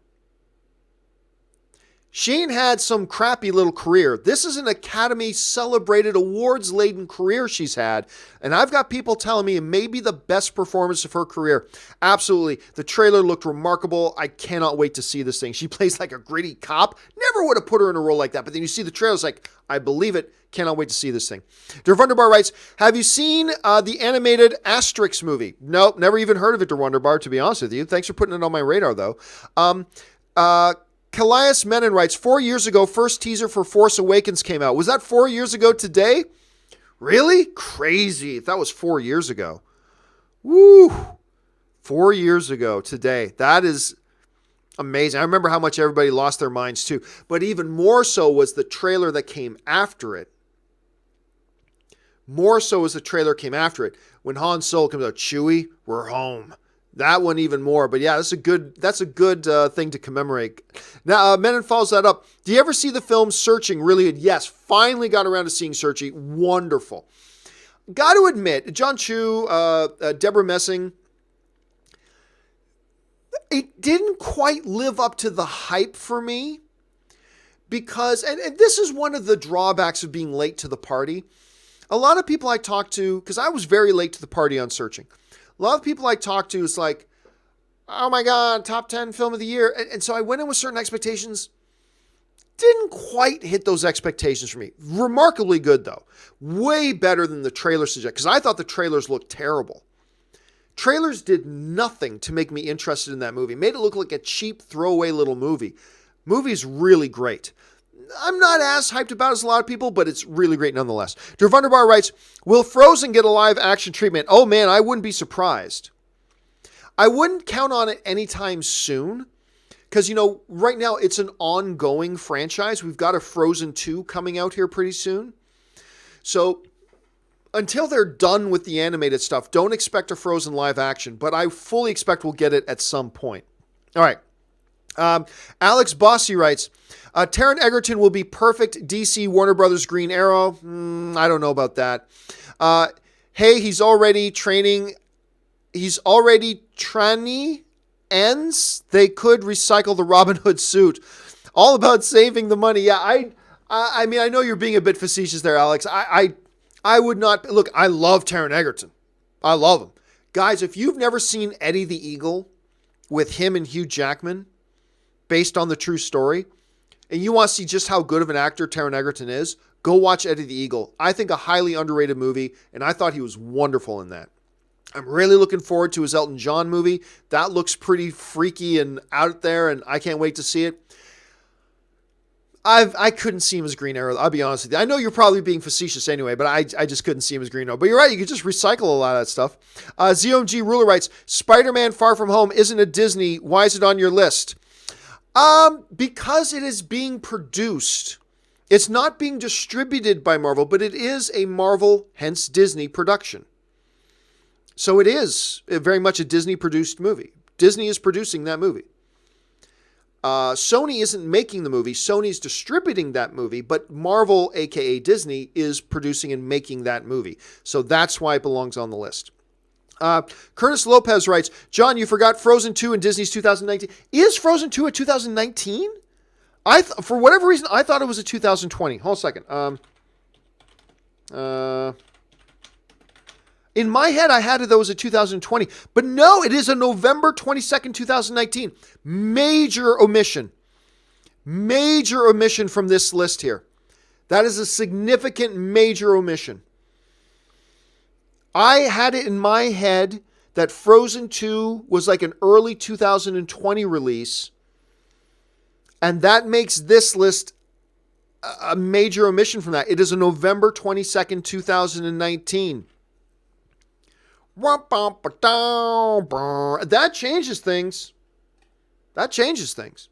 She ain't had some crappy little career. This is an Academy celebrated, awards-laden career she's had. And I've got people telling me it may be the best performance of her career. Absolutely. The trailer looked remarkable. I cannot wait to see this thing. She plays like a gritty cop. Never would have put her in a role like that. But then you see the trailer, it's like, I believe it. Cannot wait to see this thing. Der Wunderbar writes, have you seen the animated Asterix movie? Nope, never even heard of it, Der Wunderbar, to be honest with you. Thanks for putting it on my radar, though. Callias Menon writes, 4 years ago, first teaser for Force Awakens came out. Was that 4 years ago today? Really? Crazy. If that was 4 years ago. Woo! 4 years ago today. That is amazing. I remember how much everybody lost their minds too. But even more so was the trailer that came after it. More so as the trailer came after it. When Han Solo comes out, Chewie, we're home. That one even more. But yeah, that's a good thing to commemorate. Now, Menon follows that up. Do you ever see the film Searching? Really? Yes. Finally got around to seeing Searching. Wonderful. Got to admit, John Chu, Deborah Messing, it didn't quite live up to the hype for me. Because, and this is one of the drawbacks of being late to the party. A lot of people I talk to, because I was very late to the party on Searching. A lot of people I talk to is like, oh my God, top 10 film of the year. And so I went in with certain expectations. Didn't quite hit those expectations for me. Remarkably good, though. Way better than the trailer suggests, because I thought the trailers looked terrible. Trailers did nothing to make me interested in that movie. Made it look like a cheap throwaway little movie. Movie's really great. I'm not as hyped about it as a lot of people, but it's really great nonetheless. Der Wunderbar writes, will Frozen get a live action treatment? Oh man, I wouldn't be surprised. I wouldn't count on it anytime soon. Because, right now it's an ongoing franchise. We've got a Frozen 2 coming out here pretty soon. So until they're done with the animated stuff, don't expect a Frozen live action. But I fully expect we'll get it at some point. All right. Alex Bossy writes, Taron Egerton will be perfect DC Warner Brothers Green Arrow. I don't know about that. Hey, he's already training ends. They could recycle the Robin Hood suit. All about saving the money. Yeah, I mean, I know you're being a bit facetious there, Alex. I would not. Look, I love Taron Egerton. I love him. Guys, if you've never seen Eddie the Eagle with him and Hugh Jackman, based on the true story, and you want to see just how good of an actor Taron Egerton is, go watch Eddie the Eagle. I think a highly underrated movie, and I thought he was wonderful in that. I'm really looking forward to his Elton John movie. That looks pretty freaky and out there, and I can't wait to see it. I couldn't see him as Green Arrow. I'll be honest with you. I know you're probably being facetious anyway, but I just couldn't see him as Green Arrow. But you're right. You could just recycle a lot of that stuff. ZOMG Ruler writes, Spider-Man Far From Home isn't a Disney. Why is it on your list? Because it is being produced. It's not being distributed by Marvel, but it is a Marvel, hence Disney production. So it is very much a Disney-produced movie. Disney is producing that movie. Sony isn't making the movie. Sony's distributing that movie, but Marvel, a.k.a. Disney, is producing and making that movie. So that's why it belongs on the list. Curtis Lopez writes, John, you forgot Frozen 2 in Disney's 2019. Is Frozen 2 a 2019? For whatever reason, I thought it was a 2020. Hold on a second. In my head, I had it that was a 2020. But no, it is a November 22nd, 2019. Major omission. Major omission from this list here. That is a significant major omission. I had it in my head that Frozen 2 was like an early 2020 release. And that makes this list a major omission from that. It is a November 22nd, 2019. That changes things. That changes things.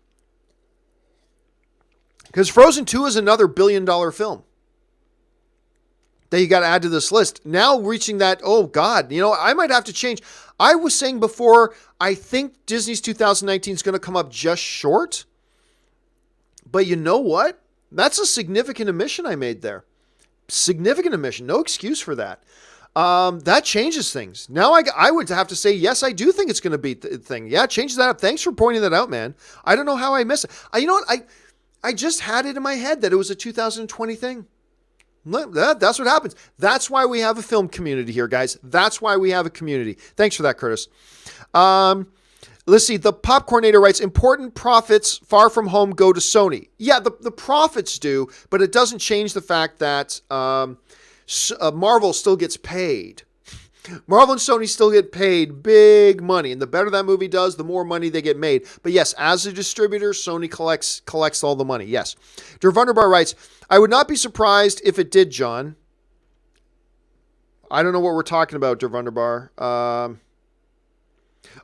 Because Frozen 2 is another billion-dollar film that you got to add to this list. Now reaching that, oh God, I might have to change. I was saying before, I think Disney's 2019 is going to come up just short. But you know what? That's a significant omission I made there. Significant omission. No excuse for that. That changes things. Now I would have to say, yes, I do think it's going to be the thing. Yeah, change that up. Thanks for pointing that out, man. I don't know how I missed it. You know what? I just had it in my head that it was a 2020 thing. That's what happens. That's why we have a film community here, guys. That's why we have a community. Thanks for that, Curtis. Let's see. The Popcornator writes, important profits Far From Home go to Sony. Yeah, the profits do, but it doesn't change the fact that Marvel still gets paid. Marvel and Sony still get paid big money, and the better that movie does, the more money they get made. But yes, as a distributor, Sony collects all the money. Yes. Der Wunderbar writes, I would not be surprised if it did, John. I don't know what we're talking about, Der Wunderbar.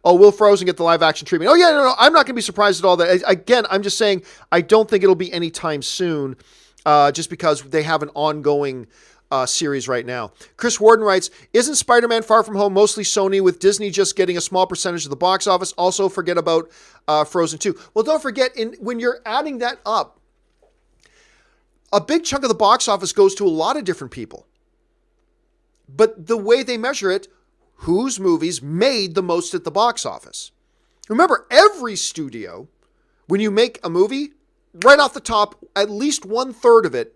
Will Frozen get the live action treatment? Oh, yeah, no, I'm not going to be surprised at all. That again, I'm just saying I don't think it'll be anytime soon, just because they have an ongoing series right now. Chris Warden writes, isn't Spider-Man Far From Home mostly Sony, with Disney just getting a small percentage of the box office? Also, forget about Frozen 2. Well, don't forget, when you're adding that up, a big chunk of the box office goes to a lot of different people. But the way they measure it, whose movies made the most at the box office? Remember, every studio, when you make a movie, right off the top, at least 1/3 of it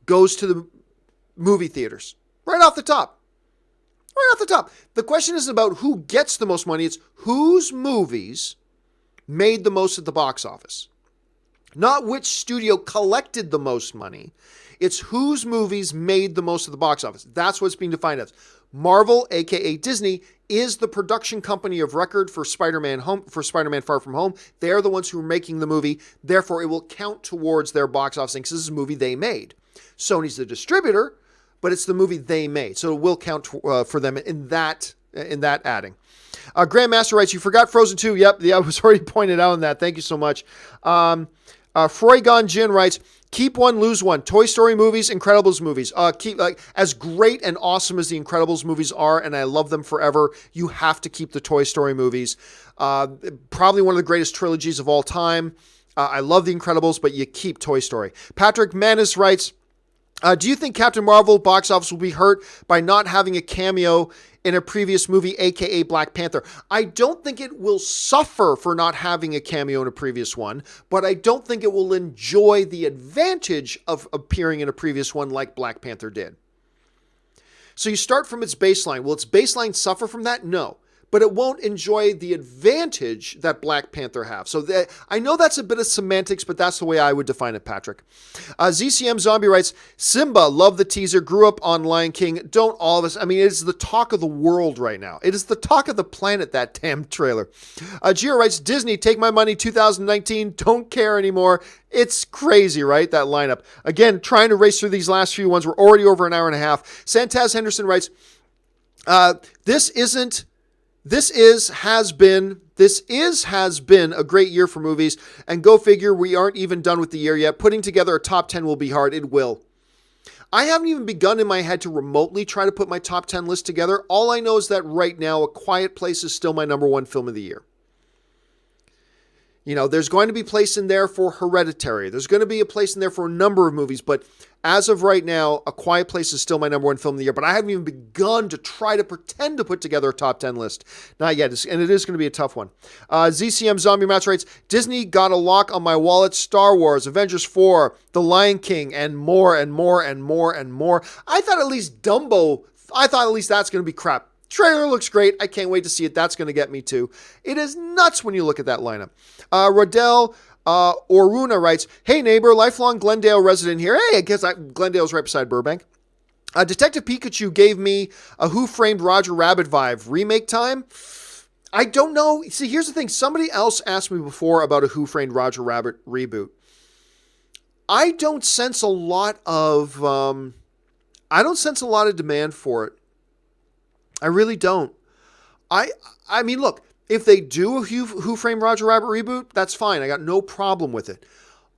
goes to the movie theaters. Right off the top. Right off the top. The question isn't about who gets the most money. It's whose movies made the most at the box office. Not which studio collected the most money. It's whose movies made the most at the box office. That's what's being defined as. Marvel, aka Disney, is the production company of record for Spider-Man Far From Home. They're the ones who are making the movie. Therefore, it will count towards their box office because this is a movie they made. Sony's the distributor, but it's the movie they made. So it will count for them in that adding. Grandmaster writes, you forgot Frozen 2. Yep, I was already pointed out on that. Thank you so much. Froygon Jin writes, keep one, lose one. Toy Story movies, Incredibles movies. Keep as great and awesome as the Incredibles movies are, and I love them forever, you have to keep the Toy Story movies. Probably one of the greatest trilogies of all time. I love the Incredibles, but you keep Toy Story. Patrick Manis writes, do you think Captain Marvel box office will be hurt by not having a cameo in a previous movie, aka Black Panther? I don't think it will suffer for not having a cameo in a previous one, but I don't think it will enjoy the advantage of appearing in a previous one like Black Panther did. So you start from its baseline. Will its baseline suffer from that? No. But it won't enjoy the advantage that Black Panther have. So I know that's a bit of semantics, but that's the way I would define it, Patrick. ZCM Zombie writes, Simba, love the teaser, grew up on Lion King. Don't all of us? I mean, it is the talk of the world right now. It is the talk of the planet, that damn trailer. Gio writes, Disney, take my money, 2019, don't care anymore. It's crazy, right? That lineup. Again, trying to race through these last few ones. We're already over an hour and a half. Santaz Henderson writes, this has been a great year for movies, and go figure, we aren't even done with the year yet. Putting together a top 10 will be hard. It will. I haven't even begun in my head to remotely try to put my top 10 list together. All I know is that right now, A Quiet Place is still my number one film of the year. You know, there's going to be a place in there for Hereditary. There's going to be a place in there for a number of movies, but as of right now, A Quiet Place is still my number one film of the year, but I haven't even begun to try to pretend to put together a top 10 list. Not yet, and it is going to be a tough one. ZCM Zombie Match writes, Disney got a lock on my wallet, Star Wars, Avengers 4, The Lion King, and more and more and more and more. I thought at least that's going to be crap. Trailer looks great. I can't wait to see it. That's going to get me too. It is nuts when you look at that lineup. Rodell Oruna writes, hey neighbor, lifelong Glendale resident here. Hey, I guess Glendale's right beside Burbank. Detective Pikachu gave me a Who Framed Roger Rabbit vibe. Remake time? I don't know. See, here's the thing. Somebody else asked me before about a Who Framed Roger Rabbit reboot. I don't sense a lot of demand for it. I really don't. I mean, look, if they do a Who Framed Roger Rabbit reboot, that's fine. I got no problem with it.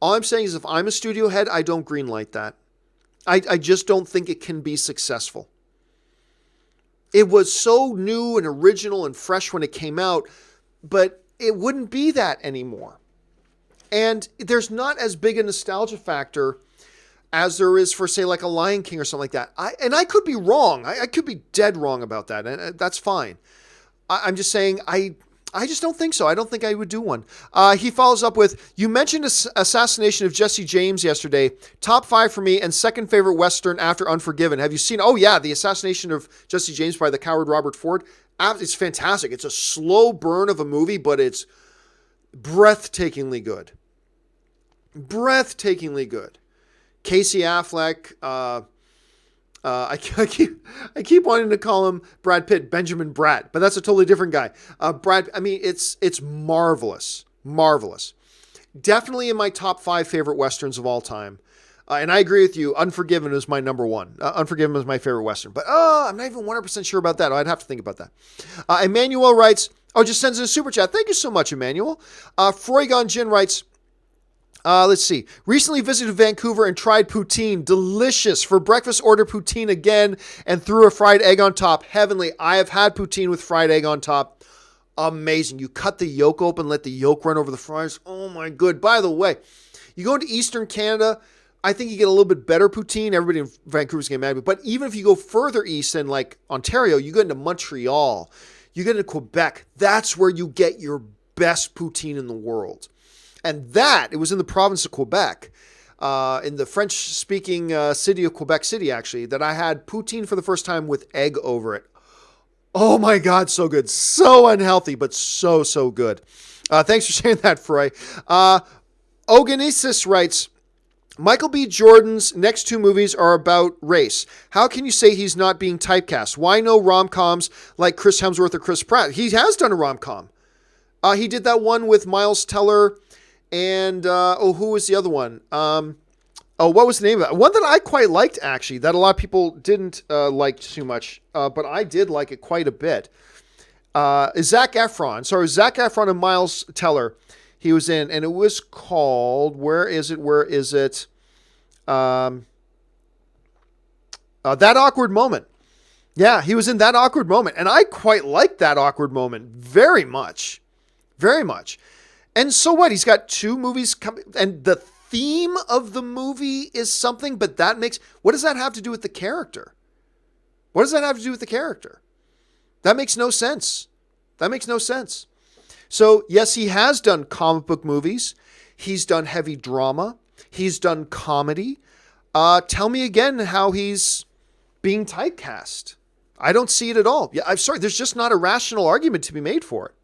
All I'm saying is if I'm a studio head, I don't greenlight that. I just don't think it can be successful. It was so new and original and fresh when it came out, but it wouldn't be that anymore. And there's not as big a nostalgia factor as there is for, say, like a Lion King or something like that. I could be wrong. I could be dead wrong about that, and that's fine. I'm just saying I I just don't think so. I don't think I would do one. He follows up with, you mentioned Assassination of Jesse James yesterday. Top 5 for me and second favorite Western after Unforgiven. Have you seen? Oh, yeah, the Assassination of Jesse James by the coward Robert Ford. It's fantastic. It's a slow burn of a movie, but it's breathtakingly good. Breathtakingly good. Casey Affleck, I keep wanting to call him Brad Pitt, Benjamin Bratt, but that's a totally different guy. It's marvelous, marvelous. Definitely in my top 5 favorite Westerns of all time. And I agree with you. Unforgiven is my number 1. Unforgiven is my favorite Western, but I'm not even 100% sure about that. I'd have to think about that. Emmanuel writes, just sends in a super chat. Thank you so much, Emmanuel. Froygon Jin writes, let's see. Recently visited Vancouver and tried poutine. Delicious. For breakfast, order poutine again and threw a fried egg on top. Heavenly. I have had poutine with fried egg on top. Amazing. You cut the yolk open, let the yolk run over the fries. Oh my good. By the way, you go into Eastern Canada, I think you get a little bit better poutine. Everybody in Vancouver's getting mad at me. But even if you go further east than like Ontario, you go into Montreal, you get into Quebec. That's where you get your best poutine in the world. And it was in the province of Quebec, in the French-speaking city of Quebec City, actually, that I had poutine for the first time with egg over it. Oh my God, so good. So unhealthy, but so, so good. Thanks for sharing that, Froy. Oganesis writes, Michael B. Jordan's next 2 movies are about race. How can you say he's not being typecast? Why no rom-coms like Chris Hemsworth or Chris Pratt? He has done a rom-com. He did that one with Miles Teller and, who was the other one? What was the name of it? One that I quite liked, actually, that a lot of people didn't like too much, but I did like it quite a bit. Zac Efron. Sorry, Zac Efron and Miles Teller. He was in, and it was called, where is it? That Awkward Moment. Yeah, he was in That Awkward Moment, and I quite liked That Awkward Moment very much. Very much. And so what? He's got 2 movies coming, and the theme of the movie is something, but what does that have to do with the character? What does that have to do with the character? That makes no sense. That makes no sense. So, yes, he has done comic book movies. He's done heavy drama. He's done comedy. Tell me again how he's being typecast. I don't see it at all. Yeah, I'm sorry. There's just not a rational argument to be made for it.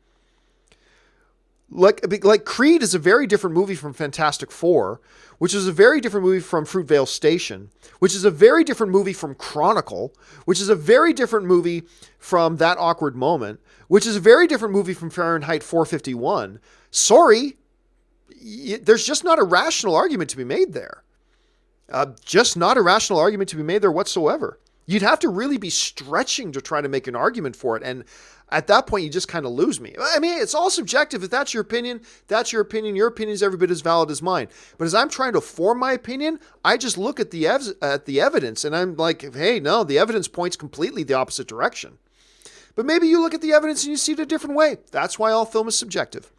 Like Creed is a very different movie from Fantastic Four, which is a very different movie from Fruitvale Station, which is a very different movie from Chronicle, which is a very different movie from That Awkward Moment, which is a very different movie from Fahrenheit 451. Sorry, there's just not a rational argument to be made there. Just not a rational argument to be made there whatsoever. You'd have to really be stretching to try to make an argument for it. And at that point, you just kind of lose me. I mean, it's all subjective. If that's your opinion, that's your opinion. Your opinion is every bit as valid as mine. But as I'm trying to form my opinion, I just look at the evidence and I'm like, hey, no, the evidence points completely the opposite direction. But maybe you look at the evidence and you see it a different way. That's why all film is subjective.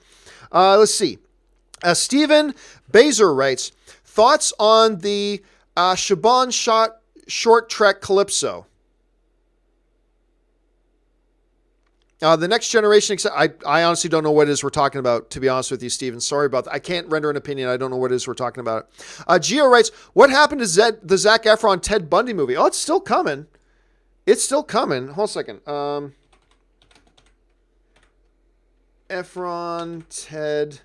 Let's see. Stephen Bazer writes, thoughts on the Shaban short trek Calypso? The Next Generation, I honestly don't know what it is we're talking about, to be honest with you, Stephen. Sorry about that. I can't render an opinion. I don't know what it is we're talking about. Gio writes, what happened to the Zac Efron Ted Bundy movie? Oh, it's still coming. It's still coming. Hold on a second. Efron Ted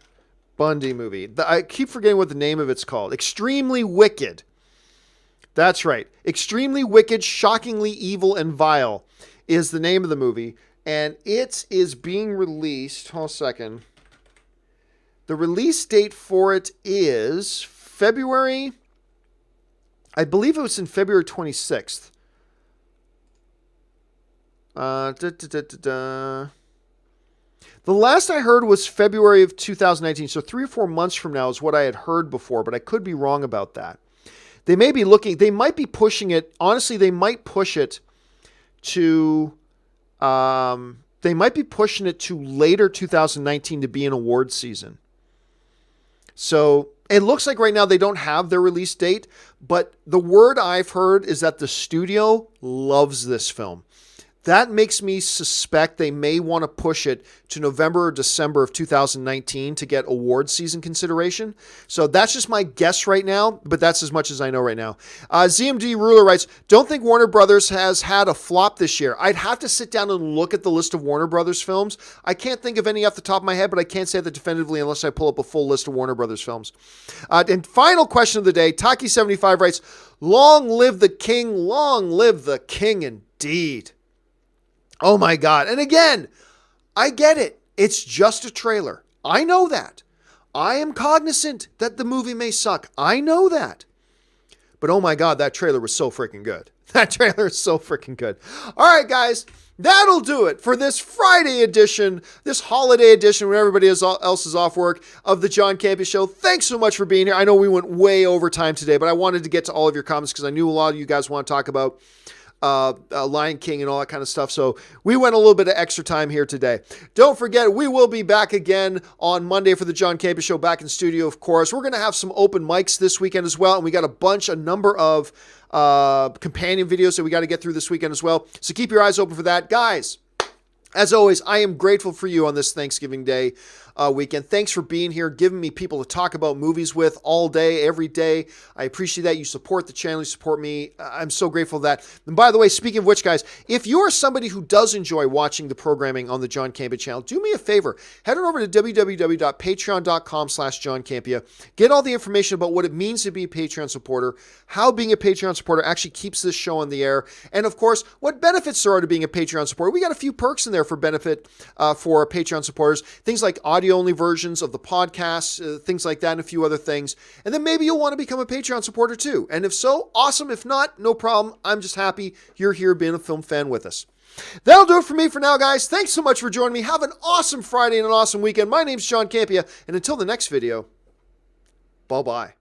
Bundy movie. I keep forgetting what the name of it's called. Extremely Wicked. That's right. Extremely Wicked, Shockingly Evil and Vile is the name of the movie. And it is being released. Hold on a second. The release date for it is February. I believe it was in February 26th. The last I heard was February of 2019. So 3 or 4 months from now is what I had heard before, but I could be wrong about that. They might be pushing it. Honestly, they might push it to, they might be pushing it to later 2019 to be an award season. So it looks like right now they don't have their release date, but the word I've heard is that the studio loves this film. That makes me suspect they may want to push it to November or December of 2019 to get award season consideration. So that's just my guess right now, but that's as much as I know right now. ZMD Ruler writes, don't think Warner Brothers has had a flop this year. I'd have to sit down and look at the list of Warner Brothers films. I can't think of any off the top of my head, but I can't say that definitively unless I pull up a full list of Warner Brothers films. And final question of the day, Taki75 writes, long live the king indeed. Oh my God. And again, I get it. It's just a trailer. I know that. I am cognizant that the movie may suck. I know that. But oh my God, that trailer was so freaking good. That trailer is so freaking good. All right, guys, that'll do it for this Friday edition, this holiday edition when everybody else is off work of the John Campea Show. Thanks so much for being here. I know we went way over time today, but I wanted to get to all of your comments because I knew a lot of you guys want to talk about Lion King and all that kind of stuff. So we went a little bit of extra time here today. Don't forget, we will be back again on Monday for the John Campea Show, back in studio, of course. We're going to have some open mics this weekend as well. And we got a number of companion videos that we got to get through this weekend as well. So keep your eyes open for that. Guys, as always, I am grateful for you on this Thanksgiving Day weekend. Thanks for being here, giving me people to talk about movies with all day, every day. I appreciate that. You support the channel, you support me. I'm so grateful for that. And by the way, speaking of which, guys, if you're somebody who does enjoy watching the programming on the John Campea channel, do me a favor. Head on over to www.patreon.com/John Campea. Get all the information about what it means to be a Patreon supporter, how being a Patreon supporter actually keeps this show on the air, and of course, what benefits there are to being a Patreon supporter. We got a few perks in there for benefit for Patreon supporters. Things like audio-only versions of the podcast, things like that, and a few other things. And then maybe you'll want to become a Patreon supporter too. And if so, awesome. If not, no problem. I'm just happy you're here being a film fan with us. That'll do it for me for now, guys. Thanks so much for joining me. Have an awesome Friday and an awesome weekend. My name's John Campea, and until the next video, bye-bye.